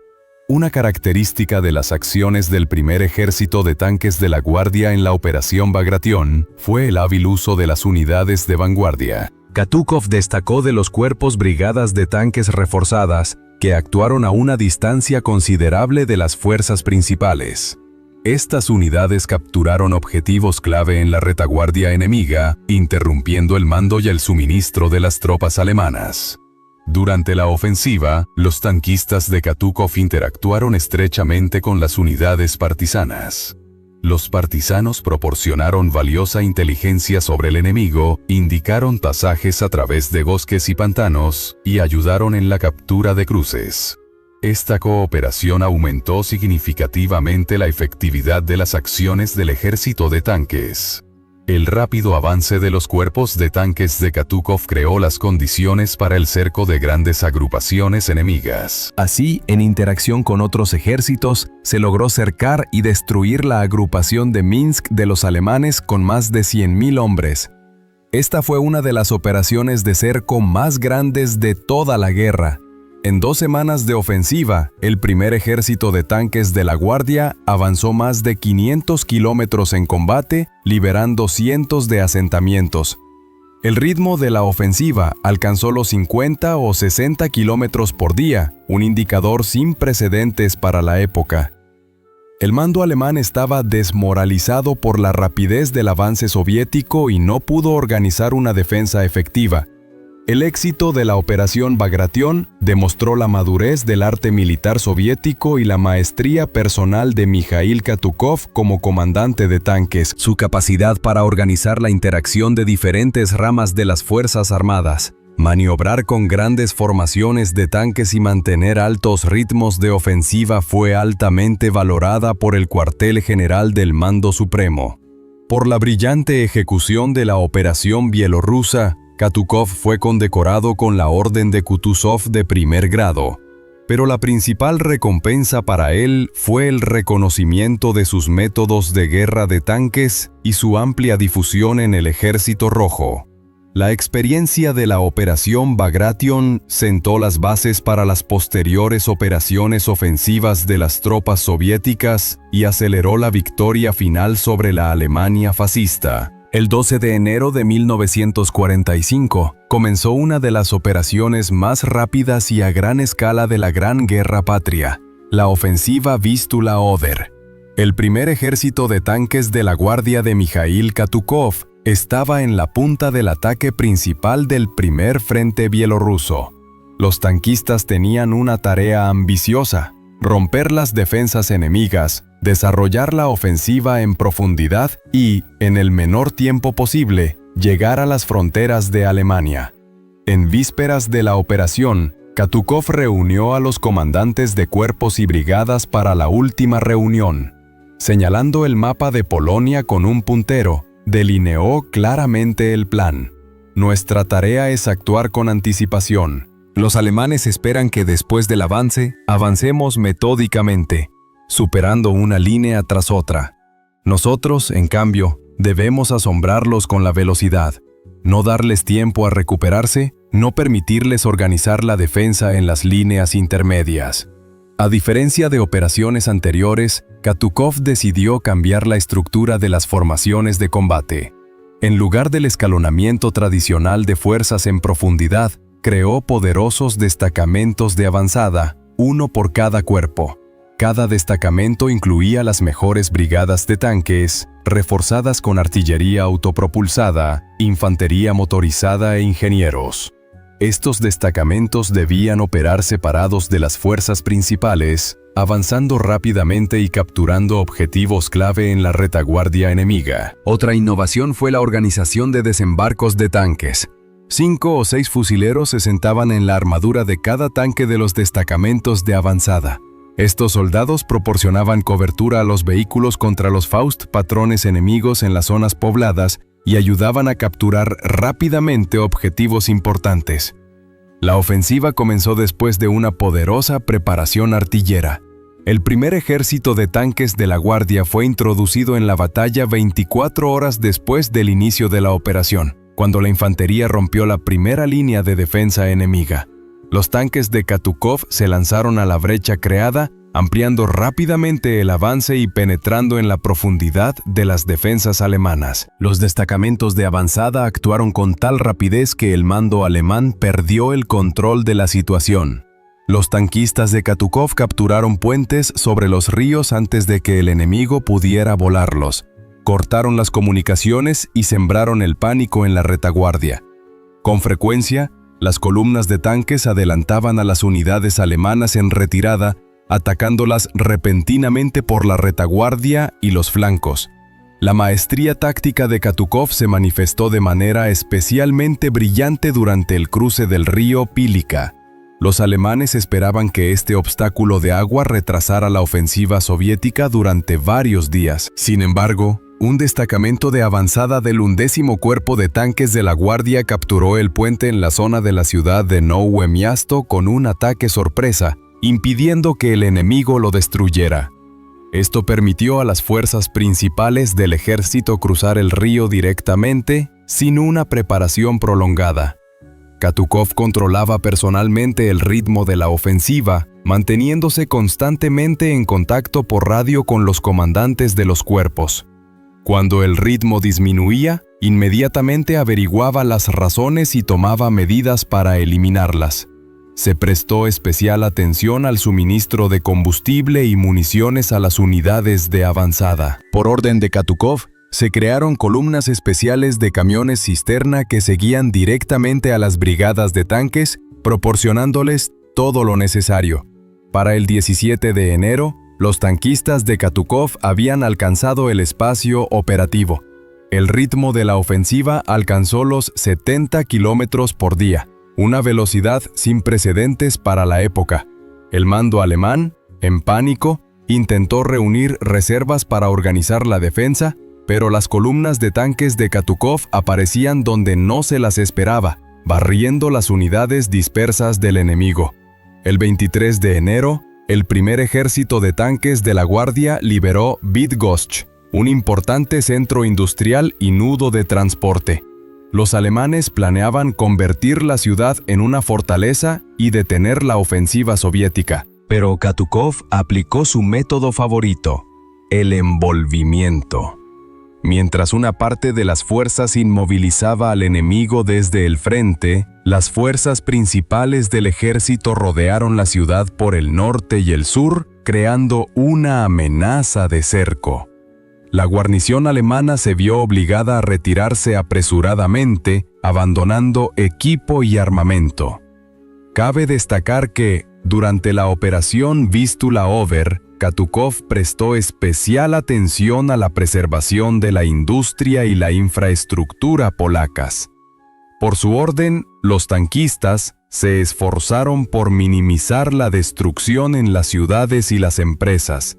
Una característica de las acciones del primer ejército de tanques de la Guardia en la Operación Bagration fue el hábil uso de las unidades de vanguardia. Katukov destacó de los cuerpos brigadas de tanques reforzadas, que actuaron a una distancia considerable de las fuerzas principales. Estas unidades capturaron objetivos clave en la retaguardia enemiga, interrumpiendo el mando y el suministro de las tropas alemanas. Durante la ofensiva, los tanquistas de Katukov interactuaron estrechamente con las unidades partisanas. Los partisanos proporcionaron valiosa inteligencia sobre el enemigo, indicaron pasajes a través de bosques y pantanos, y ayudaron en la captura de cruces. Esta cooperación aumentó significativamente la efectividad de las acciones del ejército de tanques. El rápido avance de los cuerpos de tanques de Katukov creó las condiciones para el cerco de grandes agrupaciones enemigas. Así, en interacción con otros ejércitos, se logró cercar y destruir la agrupación de Minsk de los alemanes con más de 100.000 hombres. Esta fue una de las operaciones de cerco más grandes de toda la guerra. En 2 semanas de ofensiva, el primer ejército de tanques de la Guardia avanzó más de 500 kilómetros en combate, liberando cientos de asentamientos. El ritmo de la ofensiva alcanzó los 50 o 60 kilómetros por día, un indicador sin precedentes para la época. El mando alemán estaba desmoralizado por la rapidez del avance soviético y no pudo organizar una defensa efectiva. El éxito de la Operación Bagration demostró la madurez del arte militar soviético y la maestría personal de Mikhail Katukov como comandante de tanques, su capacidad para organizar la interacción de diferentes ramas de las Fuerzas Armadas, maniobrar con grandes formaciones de tanques y mantener altos ritmos de ofensiva fue altamente valorada por el cuartel general del Mando Supremo. Por la brillante ejecución de la operación bielorrusa, Katukov fue condecorado con la Orden de Kutuzov de primer grado. Pero la principal recompensa para él fue el reconocimiento de sus métodos de guerra de tanques y su amplia difusión en el Ejército Rojo. La experiencia de la Operación Bagration sentó las bases para las posteriores operaciones ofensivas de las tropas soviéticas y aceleró la victoria final sobre la Alemania fascista. El 12 de enero de 1945 comenzó una de las operaciones más rápidas y a gran escala de la Gran Guerra Patria, la ofensiva Vístula-Oder. El primer ejército de tanques de la guardia de Mikhail Katukov estaba en la punta del ataque principal del primer frente bielorruso. Los tanquistas tenían una tarea ambiciosa: romper las defensas enemigas, desarrollar la ofensiva en profundidad y, en el menor tiempo posible, llegar a las fronteras de Alemania. En vísperas de la operación, Katukov reunió a los comandantes de cuerpos y brigadas para la última reunión. Señalando el mapa de Polonia con un puntero, delineó claramente el plan. Nuestra tarea es actuar con anticipación. Los alemanes esperan que después del avance, avancemos metódicamente, superando una línea tras otra. Nosotros, en cambio, debemos asombrarlos con la velocidad, no darles tiempo a recuperarse, no permitirles organizar la defensa en las líneas intermedias. A diferencia de operaciones anteriores, Katukov decidió cambiar la estructura de las formaciones de combate. En lugar del escalonamiento tradicional de fuerzas en profundidad, creó poderosos destacamentos de avanzada, uno por cada cuerpo. Cada destacamento incluía las mejores brigadas de tanques, reforzadas con artillería autopropulsada, infantería motorizada e ingenieros. Estos destacamentos debían operar separados de las fuerzas principales, avanzando rápidamente y capturando objetivos clave en la retaguardia enemiga. Otra innovación fue la organización de desembarcos de tanques. 5 o 6 fusileros se sentaban en la armadura de cada tanque de los destacamentos de avanzada. Estos soldados proporcionaban cobertura a los vehículos contra los Faust patrones enemigos en las zonas pobladas y ayudaban a capturar rápidamente objetivos importantes. La ofensiva comenzó después de una poderosa preparación artillera. El primer ejército de tanques de la Guardia fue introducido en la batalla 24 horas después del inicio de la operación, cuando la infantería rompió la primera línea de defensa enemiga. Los tanques de Katukov se lanzaron a la brecha creada, ampliando rápidamente el avance y penetrando en la profundidad de las defensas alemanas. Los destacamentos de avanzada actuaron con tal rapidez que el mando alemán perdió el control de la situación. Los tanquistas de Katukov capturaron puentes sobre los ríos antes de que el enemigo pudiera volarlos. Cortaron las comunicaciones y sembraron el pánico en la retaguardia. Con frecuencia, las columnas de tanques adelantaban a las unidades alemanas en retirada, atacándolas repentinamente por la retaguardia y los flancos. La maestría táctica de Katukov se manifestó de manera especialmente brillante durante el cruce del río Pílica. Los alemanes esperaban que este obstáculo de agua retrasara la ofensiva soviética durante varios días. Sin embargo, un destacamento de avanzada del 11º Cuerpo de Tanques de la Guardia capturó el puente en la zona de la ciudad de Nowe Miasto con un ataque sorpresa, impidiendo que el enemigo lo destruyera. Esto permitió a las fuerzas principales del ejército cruzar el río directamente, sin una preparación prolongada. Katukov controlaba personalmente el ritmo de la ofensiva, manteniéndose constantemente en contacto por radio con los comandantes de los cuerpos. Cuando el ritmo disminuía, inmediatamente averiguaba las razones y tomaba medidas para eliminarlas. Se prestó especial atención al suministro de combustible y municiones a las unidades de avanzada. Por orden de Katukov, se crearon columnas especiales de camiones cisterna que seguían directamente a las brigadas de tanques, proporcionándoles todo lo necesario. Para el 17 de enero, los tanquistas de Katukov habían alcanzado el espacio operativo. El ritmo de la ofensiva alcanzó los 70 kilómetros por día, una velocidad sin precedentes para la época. El mando alemán, en pánico, intentó reunir reservas para organizar la defensa, pero las columnas de tanques de Katukov aparecían donde no se las esperaba, barriendo las unidades dispersas del enemigo. El 23 de enero, el primer ejército de tanques de la Guardia liberó Bydgoszcz, un importante centro industrial y nudo de transporte. Los alemanes planeaban convertir la ciudad en una fortaleza y detener la ofensiva soviética. Pero Katukov aplicó su método favorito, el envolvimiento. Mientras una parte de las fuerzas inmovilizaba al enemigo desde el frente, las fuerzas principales del ejército rodearon la ciudad por el norte y el sur, creando una amenaza de cerco. La guarnición alemana se vio obligada a retirarse apresuradamente, abandonando equipo y armamento. Cabe destacar que, durante la operación Vistula-Over, Katukov prestó especial atención a la preservación de la industria y la infraestructura polacas. Por su orden, los tanquistas se esforzaron por minimizar la destrucción en las ciudades y las empresas.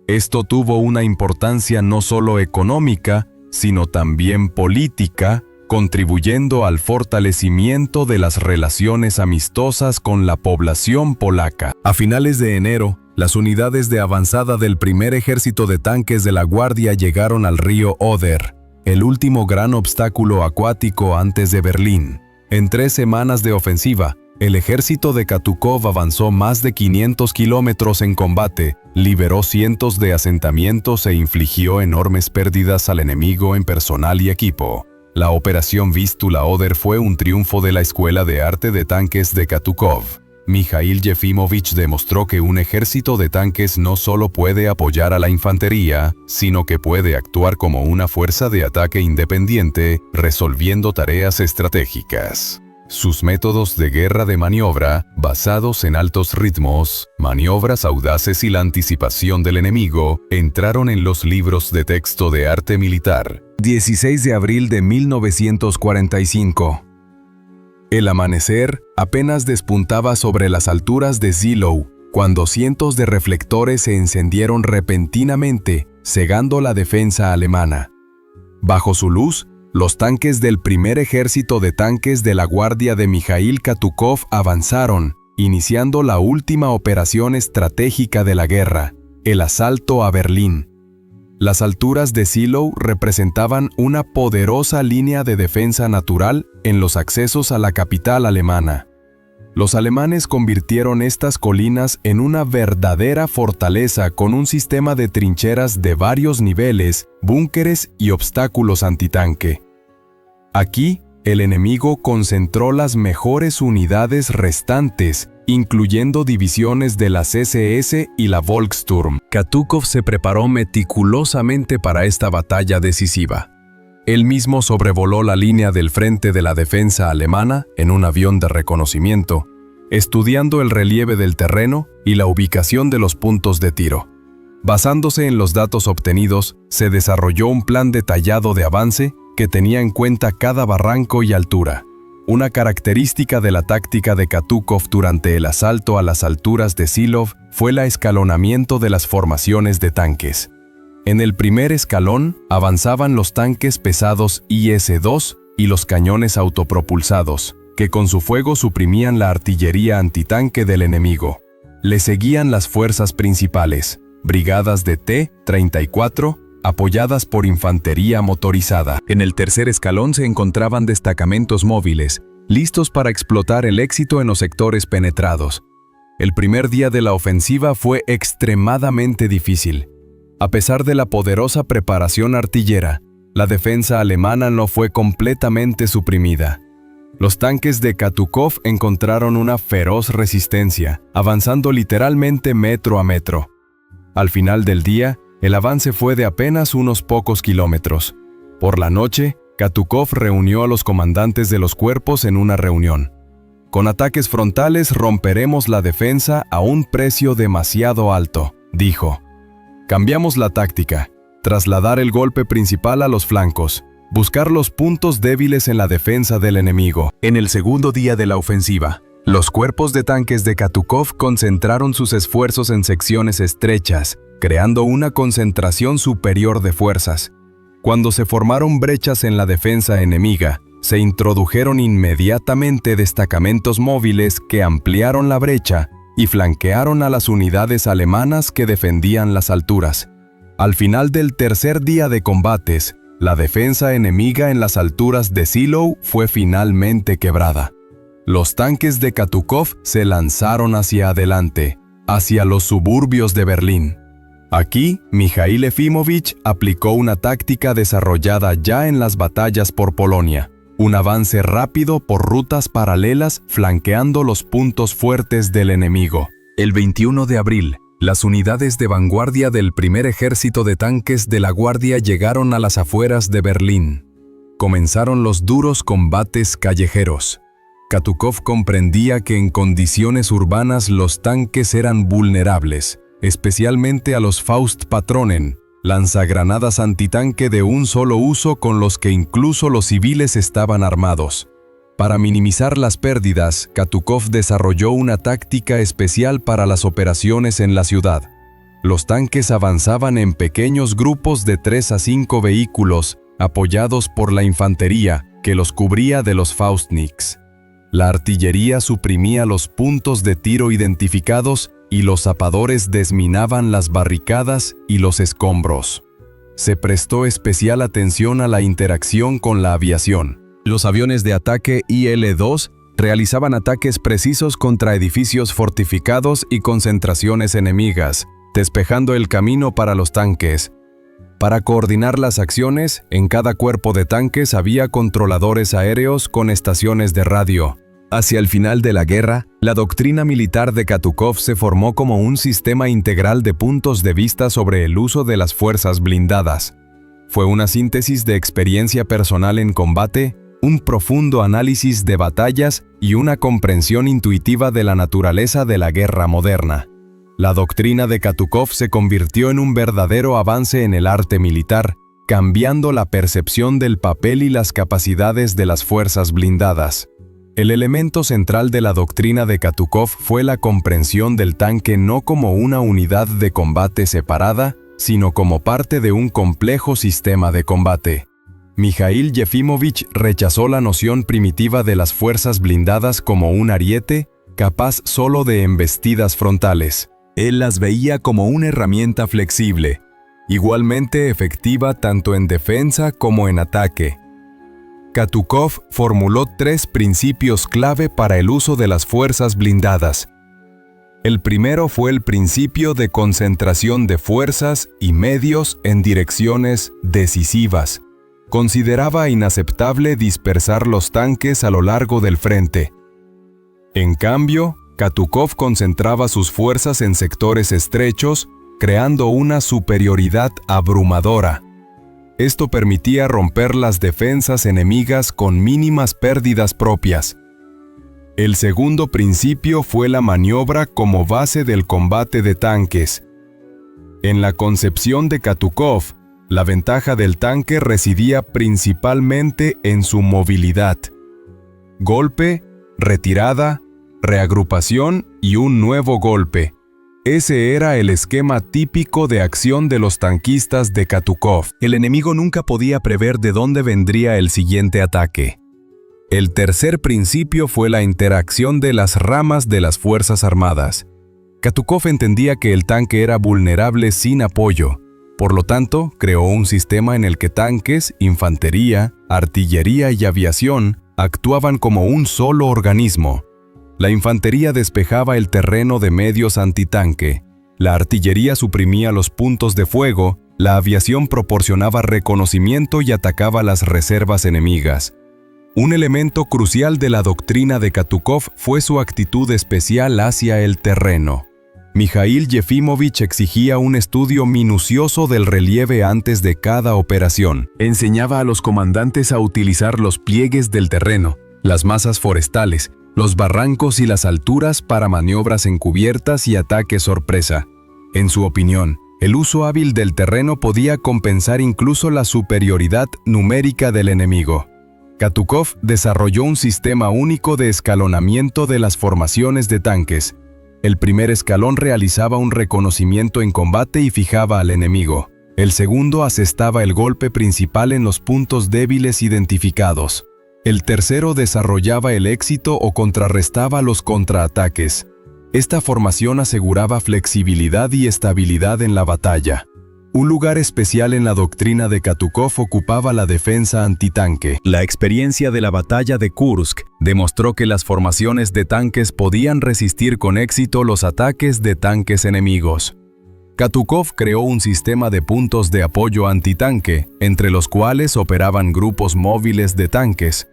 Esto tuvo una importancia no solo económica, sino también política, contribuyendo al fortalecimiento de las relaciones amistosas con la población polaca. A finales de enero, las unidades de avanzada del primer ejército de tanques de la Guardia llegaron al río Oder, el último gran obstáculo acuático antes de Berlín. En 3 semanas de ofensiva, el ejército de Katukov avanzó más de 500 kilómetros en combate, liberó cientos de asentamientos e infligió enormes pérdidas al enemigo en personal y equipo. La operación Vistula-Oder fue un triunfo de la Escuela de Arte de Tanques de Katukov. Mikhail Yefimovich demostró que un ejército de tanques no solo puede apoyar a la infantería, sino que puede actuar como una fuerza de ataque independiente, resolviendo tareas estratégicas. Sus métodos de guerra de maniobra, basados en altos ritmos, maniobras audaces y la anticipación del enemigo, entraron en los libros de texto de arte militar. 16 de abril de 1945. El amanecer apenas despuntaba sobre las alturas de Zilow, cuando cientos de reflectores se encendieron repentinamente, cegando la defensa alemana. Bajo su luz, los tanques del primer ejército de tanques de la Guardia de Mikhail Katukov avanzaron, iniciando la última operación estratégica de la guerra, el asalto a Berlín. Las alturas de Zilow representaban una poderosa línea de defensa natural en los accesos a la capital alemana. Los alemanes convirtieron estas colinas en una verdadera fortaleza con un sistema de trincheras de varios niveles, búnkeres y obstáculos antitanque. Aquí, el enemigo concentró las mejores unidades restantes, incluyendo divisiones de las SS y la Volkssturm. Katukov se preparó meticulosamente para esta batalla decisiva. Él mismo sobrevoló la línea del frente de la defensa alemana en un avión de reconocimiento, estudiando el relieve del terreno y la ubicación de los puntos de tiro. Basándose en los datos obtenidos, se desarrolló un plan detallado de avance que tenía en cuenta cada barranco y altura. Una característica de la táctica de Katukov durante el asalto a las alturas de Zilow fue el escalonamiento de las formaciones de tanques. En el primer escalón avanzaban los tanques pesados IS-2 y los cañones autopropulsados, que con su fuego suprimían la artillería antitanque del enemigo. Le seguían las fuerzas principales, brigadas de T-34, apoyadas por infantería motorizada. En el tercer escalón se encontraban destacamentos móviles, listos para explotar el éxito en los sectores penetrados. El primer día de la ofensiva fue extremadamente difícil. A pesar de la poderosa preparación artillera, la defensa alemana no fue completamente suprimida. Los tanques de Katukov encontraron una feroz resistencia, avanzando literalmente metro a metro. Al final del día, el avance fue de apenas unos pocos kilómetros. Por la noche, Katukov reunió a los comandantes de los cuerpos en una reunión. Con ataques frontales romperemos la defensa a un precio demasiado alto, dijo. Cambiamos la táctica, trasladar el golpe principal a los flancos, buscar los puntos débiles en la defensa del enemigo. En el segundo día de la ofensiva, los cuerpos de tanques de Katukov concentraron sus esfuerzos en secciones estrechas, creando una concentración superior de fuerzas. Cuando se formaron brechas en la defensa enemiga, se introdujeron inmediatamente destacamentos móviles que ampliaron la brecha y flanquearon a las unidades alemanas que defendían las alturas. Al final del tercer día de combates, la defensa enemiga en las alturas de Zielou fue finalmente quebrada. Los tanques de Katukov se lanzaron hacia adelante, hacia los suburbios de Berlín. Aquí, Mijaíl Efímovich aplicó una táctica desarrollada ya en las batallas por Polonia, un avance rápido por rutas paralelas flanqueando los puntos fuertes del enemigo. El 21 de abril, las unidades de vanguardia del primer ejército de tanques de la Guardia llegaron a las afueras de Berlín. Comenzaron los duros combates callejeros. Katukov comprendía que en condiciones urbanas los tanques eran vulnerables, especialmente a los Faustpatronen, lanzagranadas antitanque de un solo uso con los que incluso los civiles estaban armados. Para minimizar las pérdidas, Katukov desarrolló una táctica especial para las operaciones en la ciudad. Los tanques avanzaban en pequeños grupos de 3 a 5 vehículos, apoyados por la infantería, que los cubría de los Faustniks. La artillería suprimía los puntos de tiro identificados y los zapadores desminaban las barricadas y los escombros. Se prestó especial atención a la interacción con la aviación. Los aviones de ataque IL-2 realizaban ataques precisos contra edificios fortificados y concentraciones enemigas, despejando el camino para los tanques. Para coordinar las acciones, en cada cuerpo de tanques había controladores aéreos con estaciones de radio. Hacia el final de la guerra, la doctrina militar de Katukov se formó como un sistema integral de puntos de vista sobre el uso de las fuerzas blindadas. Fue una síntesis de experiencia personal en combate, un profundo análisis de batallas y una comprensión intuitiva de la naturaleza de la guerra moderna. La doctrina de Katukov se convirtió en un verdadero avance en el arte militar, cambiando la percepción del papel y las capacidades de las fuerzas blindadas. El elemento central de la doctrina de Katukov fue la comprensión del tanque no como una unidad de combate separada, sino como parte de un complejo sistema de combate. Mijaíl Efímovich rechazó la noción primitiva de las fuerzas blindadas como un ariete, capaz solo de embestidas frontales. Él las veía como una herramienta flexible, igualmente efectiva tanto en defensa como en ataque. Katukov formuló 3 principios clave para el uso de las fuerzas blindadas. El primero fue el principio de concentración de fuerzas y medios en direcciones decisivas. Consideraba inaceptable dispersar los tanques a lo largo del frente. En cambio, Katukov concentraba sus fuerzas en sectores estrechos, creando una superioridad abrumadora. Esto permitía romper las defensas enemigas con mínimas pérdidas propias. El segundo principio fue la maniobra como base del combate de tanques. En la concepción de Katukov, la ventaja del tanque residía principalmente en su movilidad. Golpe, retirada, reagrupación y un nuevo golpe. Ese era el esquema típico de acción de los tanquistas de Katukov. El enemigo nunca podía prever de dónde vendría el siguiente ataque. El tercer principio fue la interacción de las ramas de las Fuerzas Armadas. Katukov entendía que el tanque era vulnerable sin apoyo. Por lo tanto, creó un sistema en el que tanques, infantería, artillería y aviación actuaban como un solo organismo. La infantería despejaba el terreno de medios antitanque, la artillería suprimía los puntos de fuego, la aviación proporcionaba reconocimiento y atacaba las reservas enemigas. Un elemento crucial de la doctrina de Katukov fue su actitud especial hacia el terreno. Mijaíl Efímovich exigía un estudio minucioso del relieve antes de cada operación. Enseñaba a los comandantes a utilizar los pliegues del terreno, las masas forestales, los barrancos y las alturas para maniobras encubiertas y ataques sorpresa. En su opinión, el uso hábil del terreno podía compensar incluso la superioridad numérica del enemigo. Katukov desarrolló un sistema único de escalonamiento de las formaciones de tanques. El primer escalón realizaba un reconocimiento en combate y fijaba al enemigo. El segundo asestaba el golpe principal en los puntos débiles identificados. El tercero desarrollaba el éxito o contrarrestaba los contraataques. Esta formación aseguraba flexibilidad y estabilidad en la batalla. Un lugar especial en la doctrina de Katukov ocupaba la defensa antitanque. La experiencia de la batalla de Kursk demostró que las formaciones de tanques podían resistir con éxito los ataques de tanques enemigos. Katukov creó un sistema de puntos de apoyo antitanque, entre los cuales operaban grupos móviles de tanques.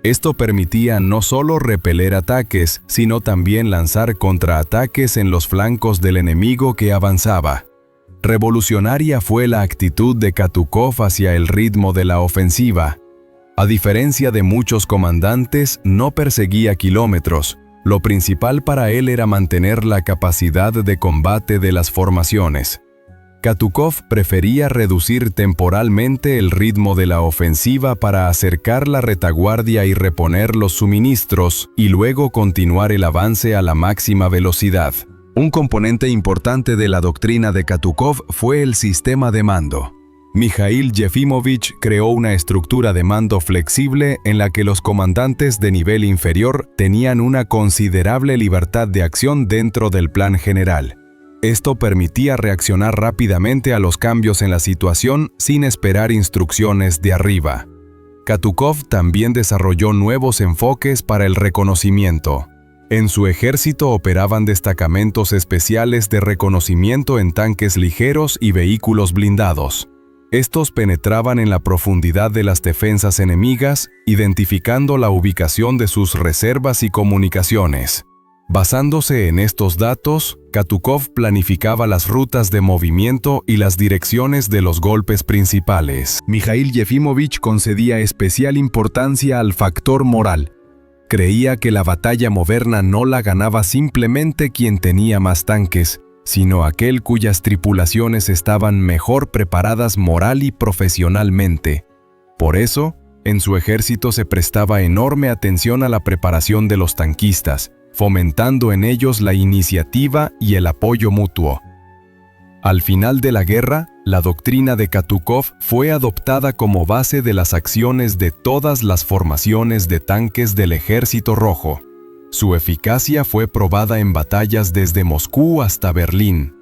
Esto permitía no solo repeler ataques, sino también lanzar contraataques en los flancos del enemigo que avanzaba. Revolucionaria fue la actitud de Katukov hacia el ritmo de la ofensiva. A diferencia de muchos comandantes, no perseguía kilómetros. Lo principal para él era mantener la capacidad de combate de las formaciones. Katukov prefería reducir temporalmente el ritmo de la ofensiva para acercar la retaguardia y reponer los suministros, y luego continuar el avance a la máxima velocidad. Un componente importante de la doctrina de Katukov fue el sistema de mando. Mikhail Yefimovich creó una estructura de mando flexible en la que los comandantes de nivel inferior tenían una considerable libertad de acción dentro del plan general. Esto permitía reaccionar rápidamente a los cambios en la situación sin esperar instrucciones de arriba. Katukov también desarrolló nuevos enfoques para el reconocimiento. En su ejército operaban destacamentos especiales de reconocimiento en tanques ligeros y vehículos blindados. Estos penetraban en la profundidad de las defensas enemigas, identificando la ubicación de sus reservas y comunicaciones. Basándose en estos datos, Katukov planificaba las rutas de movimiento y las direcciones de los golpes principales. Mikhail Yefimovich concedía especial importancia al factor moral. Creía que la batalla moderna no la ganaba simplemente quien tenía más tanques, sino aquel cuyas tripulaciones estaban mejor preparadas moral y profesionalmente. Por eso, en su ejército se prestaba enorme atención a la preparación de los tanquistas, fomentando en ellos la iniciativa y el apoyo mutuo. Al final de la guerra, la doctrina de Katukov fue adoptada como base de las acciones de todas las formaciones de tanques del Ejército Rojo. Su eficacia fue probada en batallas desde Moscú hasta Berlín.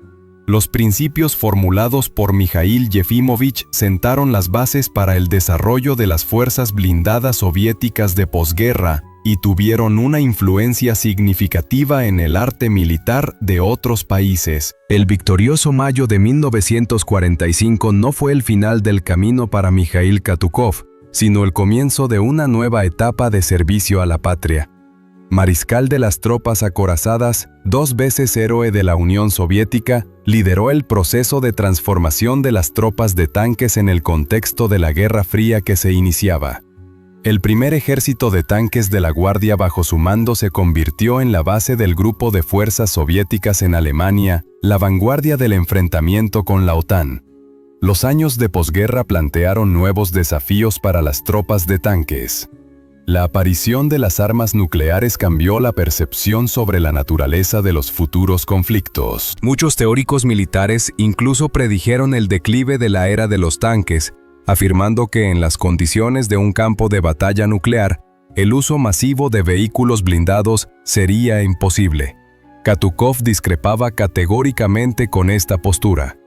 Los principios formulados por Mikhail Yefimovich sentaron las bases para el desarrollo de las fuerzas blindadas soviéticas de posguerra y tuvieron una influencia significativa en el arte militar de otros países. El victorioso mayo de 1945 no fue el final del camino para Mikhail Katukov, sino el comienzo de una nueva etapa de servicio a la patria. Mariscal de las tropas acorazadas, 2 veces héroe de la Unión Soviética, lideró el proceso de transformación de las tropas de tanques en el contexto de la Guerra Fría que se iniciaba. El primer ejército de tanques de la Guardia bajo su mando se convirtió en la base del grupo de fuerzas soviéticas en Alemania, la vanguardia del enfrentamiento con la OTAN. Los años de posguerra plantearon nuevos desafíos para las tropas de tanques. La aparición de las armas nucleares cambió la percepción sobre la naturaleza de los futuros conflictos. Muchos teóricos militares incluso predijeron el declive de la era de los tanques, afirmando que en las condiciones de un campo de batalla nuclear, el uso masivo de vehículos blindados sería imposible. Katukov discrepaba categóricamente con esta postura.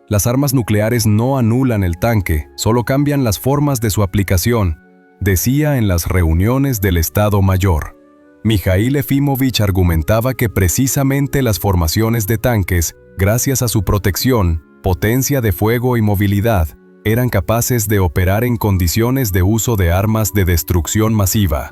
Las armas nucleares no anulan el tanque, solo cambian las formas de su aplicación, decía en las reuniones del Estado Mayor. Mikhail Yefimovich argumentaba que precisamente las formaciones de tanques, gracias a su protección, potencia de fuego y movilidad, eran capaces de operar en condiciones de uso de armas de destrucción masiva.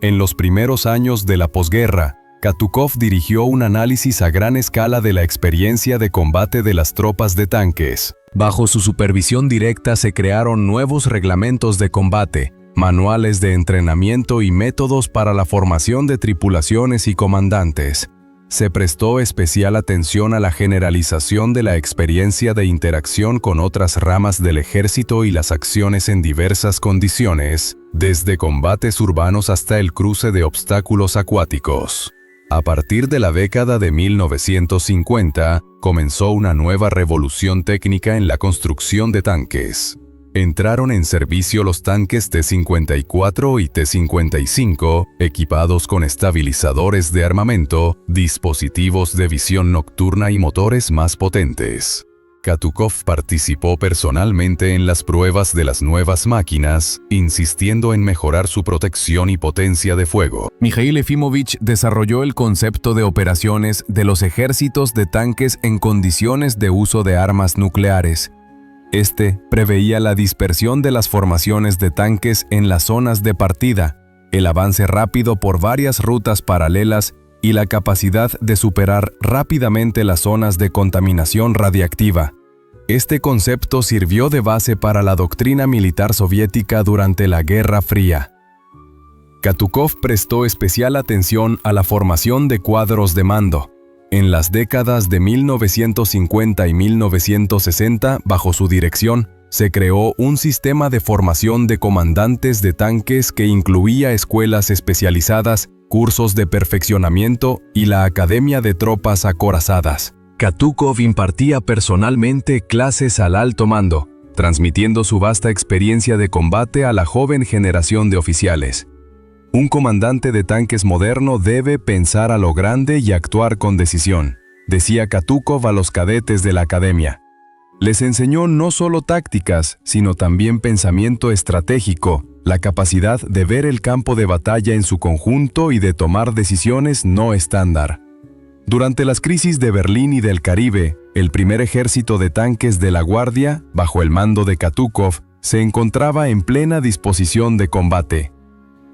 En los primeros años de la posguerra, Katukov dirigió un análisis a gran escala de la experiencia de combate de las tropas de tanques. Bajo su supervisión directa se crearon nuevos reglamentos de combate, manuales de entrenamiento y métodos para la formación de tripulaciones y comandantes. Se prestó especial atención a la generalización de la experiencia de interacción con otras ramas del ejército y las acciones en diversas condiciones, desde combates urbanos hasta el cruce de obstáculos acuáticos. A partir de la década de 1950, comenzó una nueva revolución técnica en la construcción de tanques. Entraron en servicio los tanques T-54 y T-55, equipados con estabilizadores de armamento, dispositivos de visión nocturna y motores más potentes. Katukov participó personalmente en las pruebas de las nuevas máquinas, insistiendo en mejorar su protección y potencia de fuego. Mijail Efimovich desarrolló el concepto de operaciones de los ejércitos de tanques en condiciones de uso de armas nucleares. Este preveía la dispersión de las formaciones de tanques en las zonas de partida, el avance rápido por varias rutas paralelas y la capacidad de superar rápidamente las zonas de contaminación radiactiva. Este concepto sirvió de base para la doctrina militar soviética durante la Guerra Fría. Katukov prestó especial atención a la formación de cuadros de mando. En las décadas de 1950 y 1960, bajo su dirección, se creó un sistema de formación de comandantes de tanques que incluía escuelas especializadas, cursos de perfeccionamiento y la Academia de Tropas Acorazadas. Katukov impartía personalmente clases al alto mando, transmitiendo su vasta experiencia de combate a la joven generación de oficiales. Un comandante de tanques moderno debe pensar a lo grande y actuar con decisión, decía Katukov a los cadetes de la academia. Les enseñó no solo tácticas, sino también pensamiento estratégico, la capacidad de ver el campo de batalla en su conjunto y de tomar decisiones no estándar. Durante las crisis de Berlín y del Caribe, el primer ejército de tanques de la Guardia, bajo el mando de Katukov, se encontraba en plena disposición de combate.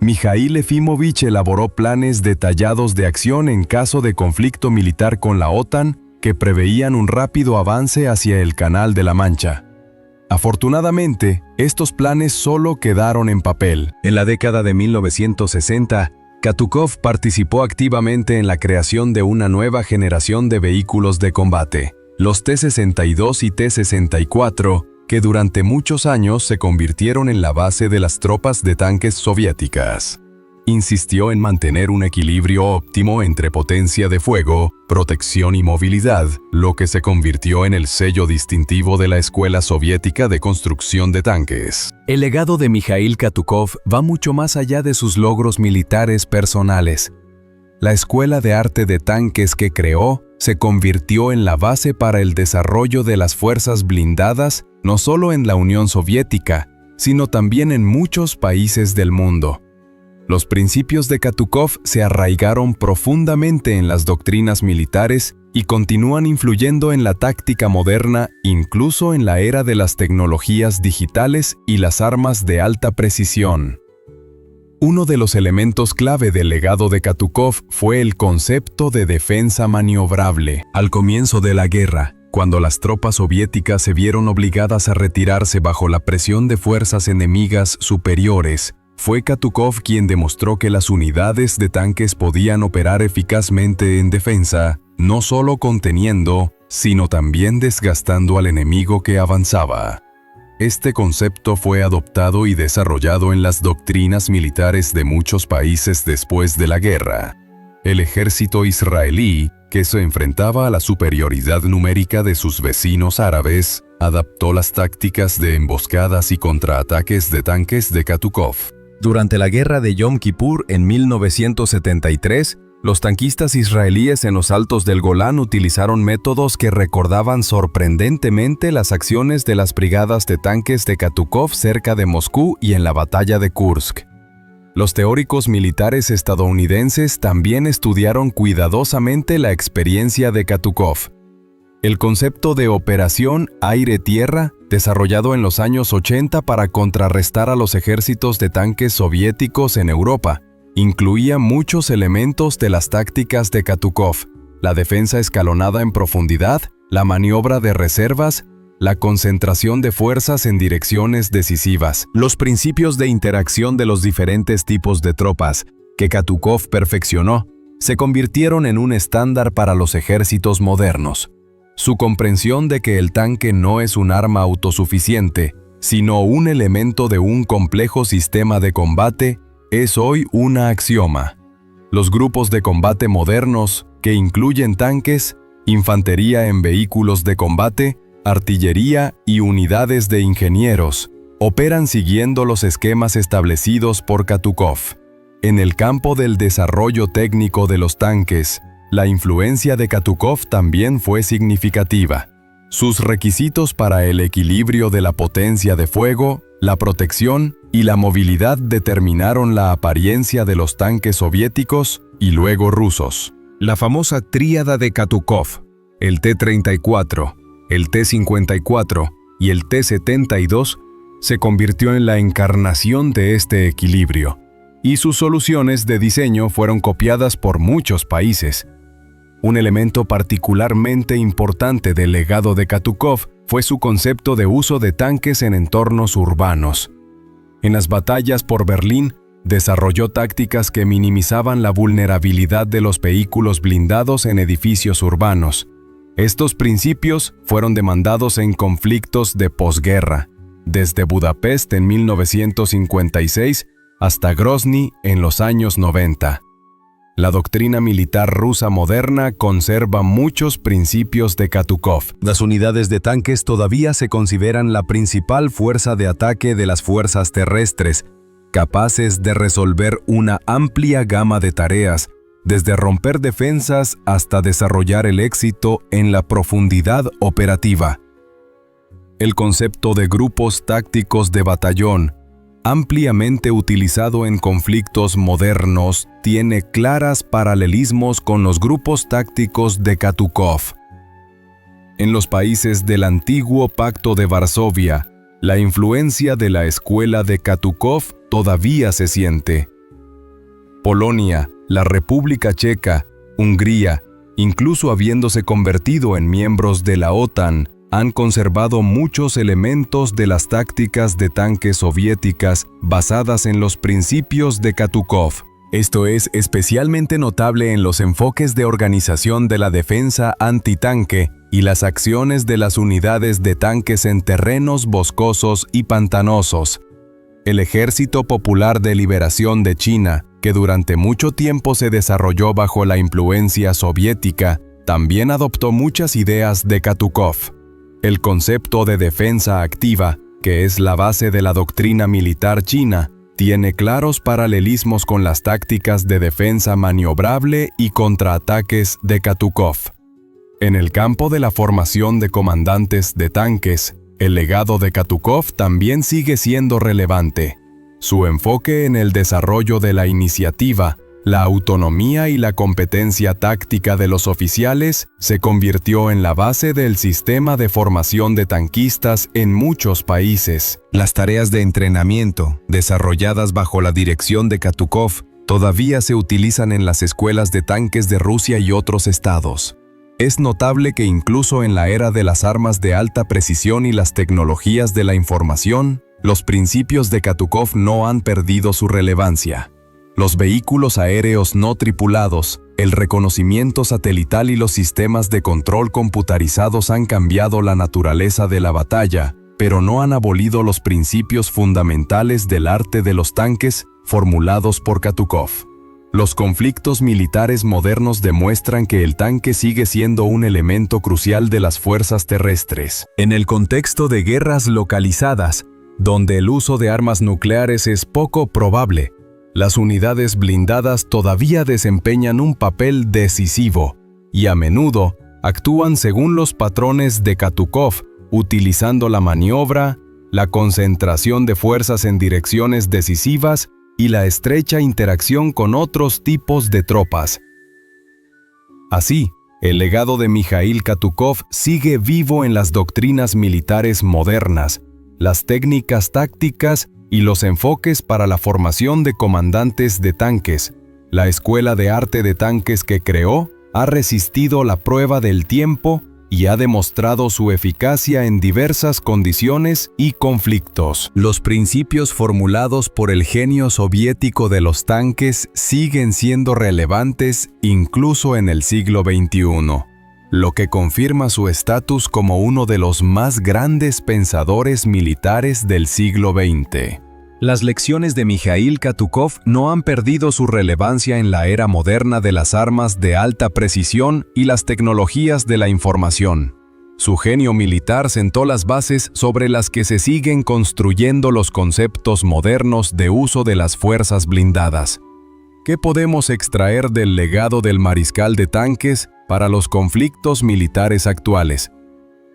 Mijail Efimovich elaboró planes detallados de acción en caso de conflicto militar con la OTAN que preveían un rápido avance hacia el Canal de la Mancha. Afortunadamente, estos planes solo quedaron en papel. En la década de 1960, Katukov participó activamente en la creación de una nueva generación de vehículos de combate, los T-62 y T-64, que durante muchos años se convirtieron en la base de las tropas de tanques soviéticas. Insistió en mantener un equilibrio óptimo entre potencia de fuego, protección y movilidad, lo que se convirtió en el sello distintivo de la Escuela Soviética de Construcción de Tanques. El legado de Mijail Katukov va mucho más allá de sus logros militares personales. La Escuela de Arte de Tanques que creó se convirtió en la base para el desarrollo de las fuerzas blindadas, no solo en la Unión Soviética, sino también en muchos países del mundo. Los principios de Katukov se arraigaron profundamente en las doctrinas militares y continúan influyendo en la táctica moderna, incluso en la era de las tecnologías digitales y las armas de alta precisión. Uno de los elementos clave del legado de Katukov fue el concepto de defensa maniobrable. Al comienzo de la guerra, cuando las tropas soviéticas se vieron obligadas a retirarse bajo la presión de fuerzas enemigas superiores, fue Katukov quien demostró que las unidades de tanques podían operar eficazmente en defensa, no solo conteniendo, sino también desgastando al enemigo que avanzaba. Este concepto fue adoptado y desarrollado en las doctrinas militares de muchos países después de la guerra. El ejército israelí, que se enfrentaba a la superioridad numérica de sus vecinos árabes, adaptó las tácticas de emboscadas y contraataques de tanques de Katukov. Durante la guerra de Yom Kippur en 1973, los tanquistas israelíes en los altos del Golán utilizaron métodos que recordaban sorprendentemente las acciones de las brigadas de tanques de Katukov cerca de Moscú y en la batalla de Kursk. Los teóricos militares estadounidenses también estudiaron cuidadosamente la experiencia de Katukov. El concepto de operación aire-tierra, desarrollado en los años 80 para contrarrestar a los ejércitos de tanques soviéticos en Europa, incluía muchos elementos de las tácticas de Katukov: la defensa escalonada en profundidad, la maniobra de reservas, la concentración de fuerzas en direcciones decisivas. Los principios de interacción de los diferentes tipos de tropas, que Katukov perfeccionó, se convirtieron en un estándar para los ejércitos modernos. Su comprensión de que el tanque no es un arma autosuficiente, sino un elemento de un complejo sistema de combate, es hoy una axioma. Los grupos de combate modernos, que incluyen tanques, infantería en vehículos de combate, artillería y unidades de ingenieros, operan siguiendo los esquemas establecidos por Katukov. En el campo del desarrollo técnico de los tanques, la influencia de Katukov también fue significativa. Sus requisitos para el equilibrio de la potencia de fuego, la protección y la movilidad determinaron la apariencia de los tanques soviéticos y luego rusos. La famosa tríada de Katukov, el T-34, el T-54 y el T-72, se convirtió en la encarnación de este equilibrio, y sus soluciones de diseño fueron copiadas por muchos países. Un elemento particularmente importante del legado de Katukov fue su concepto de uso de tanques en entornos urbanos. En las batallas por Berlín, desarrolló tácticas que minimizaban la vulnerabilidad de los vehículos blindados en edificios urbanos. Estos principios fueron demandados en conflictos de posguerra, desde Budapest en 1956 hasta Grozny en los años 90. La doctrina militar rusa moderna conserva muchos principios de Katukov. Las unidades de tanques todavía se consideran la principal fuerza de ataque de las fuerzas terrestres, capaces de resolver una amplia gama de tareas, desde romper defensas hasta desarrollar el éxito en la profundidad operativa. El concepto de grupos tácticos de batallón, ampliamente utilizado en conflictos modernos, tiene claras paralelismos con los grupos tácticos de Katukov. En los países del antiguo Pacto de Varsovia, la influencia de la escuela de Katukov todavía se siente. Polonia, la República Checa, Hungría, incluso habiéndose convertido en miembros de la OTAN, han conservado muchos elementos de las tácticas de tanques soviéticas basadas en los principios de Katukov. Esto es especialmente notable en los enfoques de organización de la defensa antitanque y las acciones de las unidades de tanques en terrenos boscosos y pantanosos. El Ejército Popular de Liberación de China, que durante mucho tiempo se desarrolló bajo la influencia soviética, también adoptó muchas ideas de Katukov. El concepto de defensa activa, que es la base de la doctrina militar china, tiene claros paralelismos con las tácticas de defensa maniobrable y contraataques de Katukov. En el campo de la formación de comandantes de tanques, el legado de Katukov también sigue siendo relevante. Su enfoque en el desarrollo de la iniciativa, la autonomía y la competencia táctica de los oficiales se convirtió en la base del sistema de formación de tanquistas en muchos países. Las tareas de entrenamiento, desarrolladas bajo la dirección de Katukov, todavía se utilizan en las escuelas de tanques de Rusia y otros estados. Es notable que incluso en la era de las armas de alta precisión y las tecnologías de la información, los principios de Katukov no han perdido su relevancia. Los vehículos aéreos no tripulados, el reconocimiento satelital y los sistemas de control computarizados han cambiado la naturaleza de la batalla, pero no han abolido los principios fundamentales del arte de los tanques formulados por Katukov. Los conflictos militares modernos demuestran que el tanque sigue siendo un elemento crucial de las fuerzas terrestres. En el contexto de guerras localizadas, donde el uso de armas nucleares es poco probable, las unidades blindadas todavía desempeñan un papel decisivo y a menudo actúan según los patrones de Katukov, utilizando la maniobra, la concentración de fuerzas en direcciones decisivas y la estrecha interacción con otros tipos de tropas. Así, el legado de Mikhail Katukov sigue vivo en las doctrinas militares modernas, las técnicas tácticas y los enfoques para la formación de comandantes de tanques. La escuela de arte de tanques que creó ha resistido la prueba del tiempo y ha demostrado su eficacia en diversas condiciones y conflictos. Los principios formulados por el genio soviético de los tanques siguen siendo relevantes incluso en el siglo XXI, lo que confirma su estatus como uno de los más grandes pensadores militares del siglo XX. Las lecciones de Mikhail Katukov no han perdido su relevancia en la era moderna de las armas de alta precisión y las tecnologías de la información. Su genio militar sentó las bases sobre las que se siguen construyendo los conceptos modernos de uso de las fuerzas blindadas. ¿Qué podemos extraer del legado del mariscal de tanques para los conflictos militares actuales?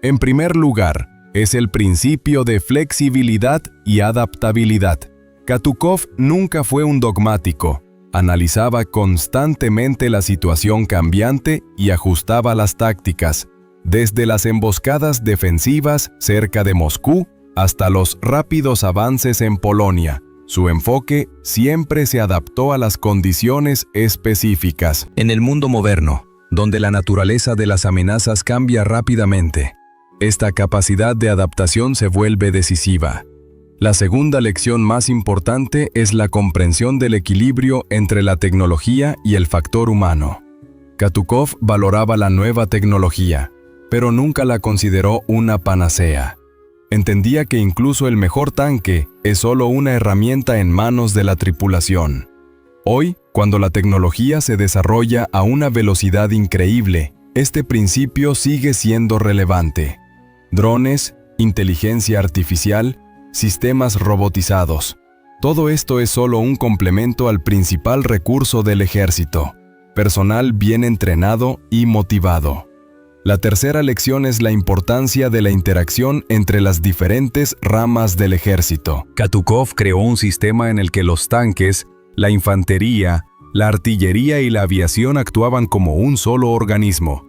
En primer lugar, es el principio de flexibilidad y adaptabilidad. Katukov nunca fue un dogmático. Analizaba constantemente la situación cambiante y ajustaba las tácticas, desde las emboscadas defensivas cerca de Moscú hasta los rápidos avances en Polonia. Su enfoque siempre se adaptó a las condiciones específicas. En el mundo moderno, donde la naturaleza de las amenazas cambia rápidamente, esta capacidad de adaptación se vuelve decisiva. La segunda lección más importante es la comprensión del equilibrio entre la tecnología y el factor humano. Katukov valoraba la nueva tecnología, pero nunca la consideró una panacea. Entendía que incluso el mejor tanque es solo una herramienta en manos de la tripulación. Hoy, cuando la tecnología se desarrolla a una velocidad increíble, este principio sigue siendo relevante. Drones, inteligencia artificial, sistemas robotizados. Todo esto es solo un complemento al principal recurso del ejército: personal bien entrenado y motivado. La tercera lección es la importancia de la interacción entre las diferentes ramas del ejército. Katukov creó un sistema en el que los tanques, la infantería, la artillería y la aviación actuaban como un solo organismo.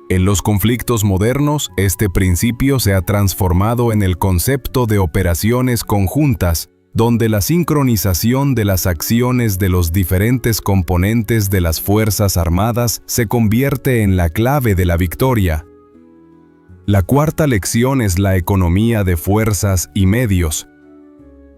En los conflictos modernos, este principio se ha transformado en el concepto de operaciones conjuntas, donde la sincronización de las acciones de los diferentes componentes de las Fuerzas Armadas se convierte en la clave de la victoria. La cuarta lección es la economía de fuerzas y medios.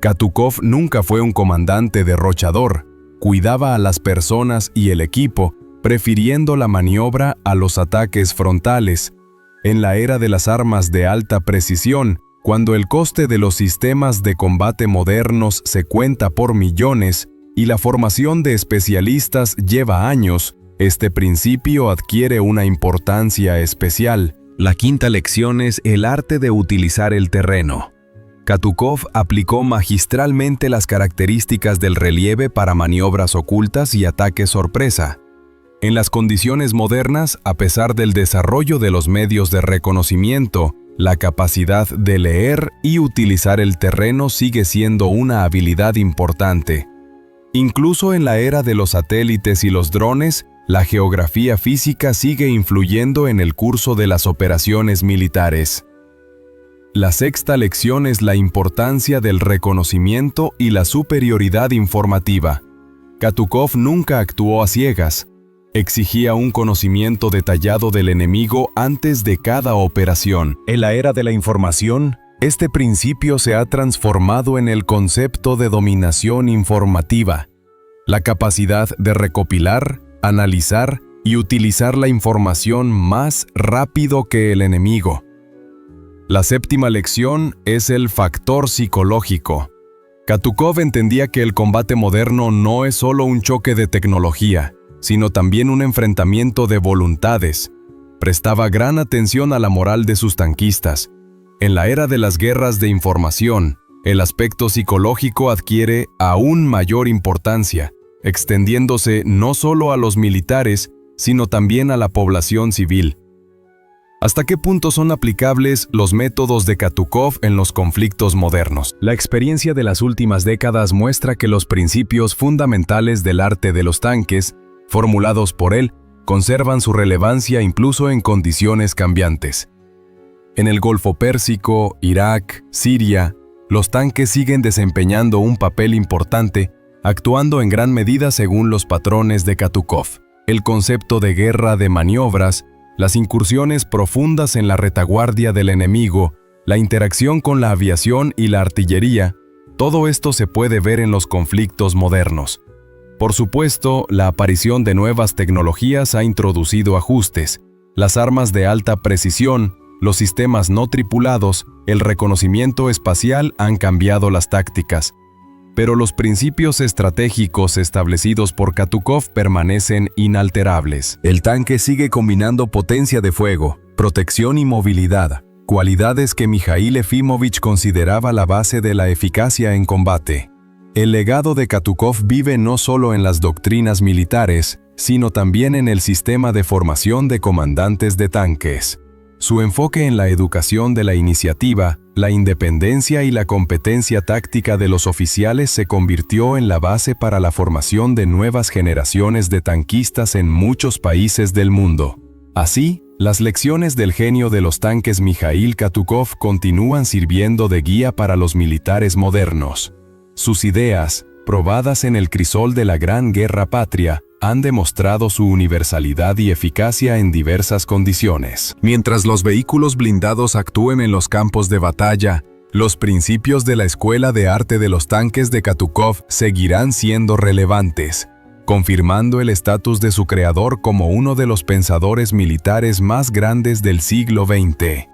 Katukov nunca fue un comandante derrochador, cuidaba a las personas y el equipo, prefiriendo la maniobra a los ataques frontales. En la era de las armas de alta precisión, cuando el coste de los sistemas de combate modernos se cuenta por millones y la formación de especialistas lleva años, este principio adquiere una importancia especial. La quinta lección es el arte de utilizar el terreno. Katukov aplicó magistralmente las características del relieve para maniobras ocultas y ataques sorpresa. En las condiciones modernas, a pesar del desarrollo de los medios de reconocimiento, la capacidad de leer y utilizar el terreno sigue siendo una habilidad importante. Incluso en la era de los satélites y los drones, la geografía física sigue influyendo en el curso de las operaciones militares. La sexta lección es la importancia del reconocimiento y la superioridad informativa. Katukov nunca actuó a ciegas. Exigía un conocimiento detallado del enemigo antes de cada operación. En la era de la información, este principio se ha transformado en el concepto de dominación informativa, la capacidad de recopilar, analizar y utilizar la información más rápido que el enemigo. La séptima lección es el factor psicológico. Katukov entendía que el combate moderno no es solo un choque de tecnología, sino también un enfrentamiento de voluntades. Prestaba gran atención a la moral de sus tanquistas. En la era de las guerras de información, el aspecto psicológico adquiere aún mayor importancia, extendiéndose no solo a los militares, sino también a la población civil. ¿Hasta qué punto son aplicables los métodos de Katukov en los conflictos modernos? La experiencia de las últimas décadas muestra que los principios fundamentales del arte de los tanques, formulados por él, conservan su relevancia incluso en condiciones cambiantes. En el Golfo Pérsico, Irak, Siria, los tanques siguen desempeñando un papel importante, actuando en gran medida según los patrones de Katukov. El concepto de guerra de maniobras, las incursiones profundas en la retaguardia del enemigo, la interacción con la aviación y la artillería, todo esto se puede ver en los conflictos modernos. Por supuesto, la aparición de nuevas tecnologías ha introducido ajustes. Las armas de alta precisión, los sistemas no tripulados, el reconocimiento espacial han cambiado las tácticas. pero los principios estratégicos establecidos por Katukov permanecen inalterables. El tanque sigue combinando potencia de fuego, protección y movilidad, cualidades que Mikhail Efimowich consideraba la base de la eficacia en combate. El legado de Katukov vive no solo en las doctrinas militares, sino también en el sistema de formación de comandantes de tanques. Su enfoque en la educación de la iniciativa, la independencia y la competencia táctica de los oficiales se convirtió en la base para la formación de nuevas generaciones de tanquistas en muchos países del mundo. Así, las lecciones del genio de los tanques Mikhail Katukov continúan sirviendo de guía para los militares modernos. Sus ideas, probadas en el crisol de la Gran Guerra Patria, han demostrado su universalidad y eficacia en diversas condiciones. Mientras los vehículos blindados actúen en los campos de batalla, los principios de la Escuela de Arte de los Tanques de Katukov seguirán siendo relevantes, confirmando el estatus de su creador como uno de los pensadores militares más grandes del siglo XX.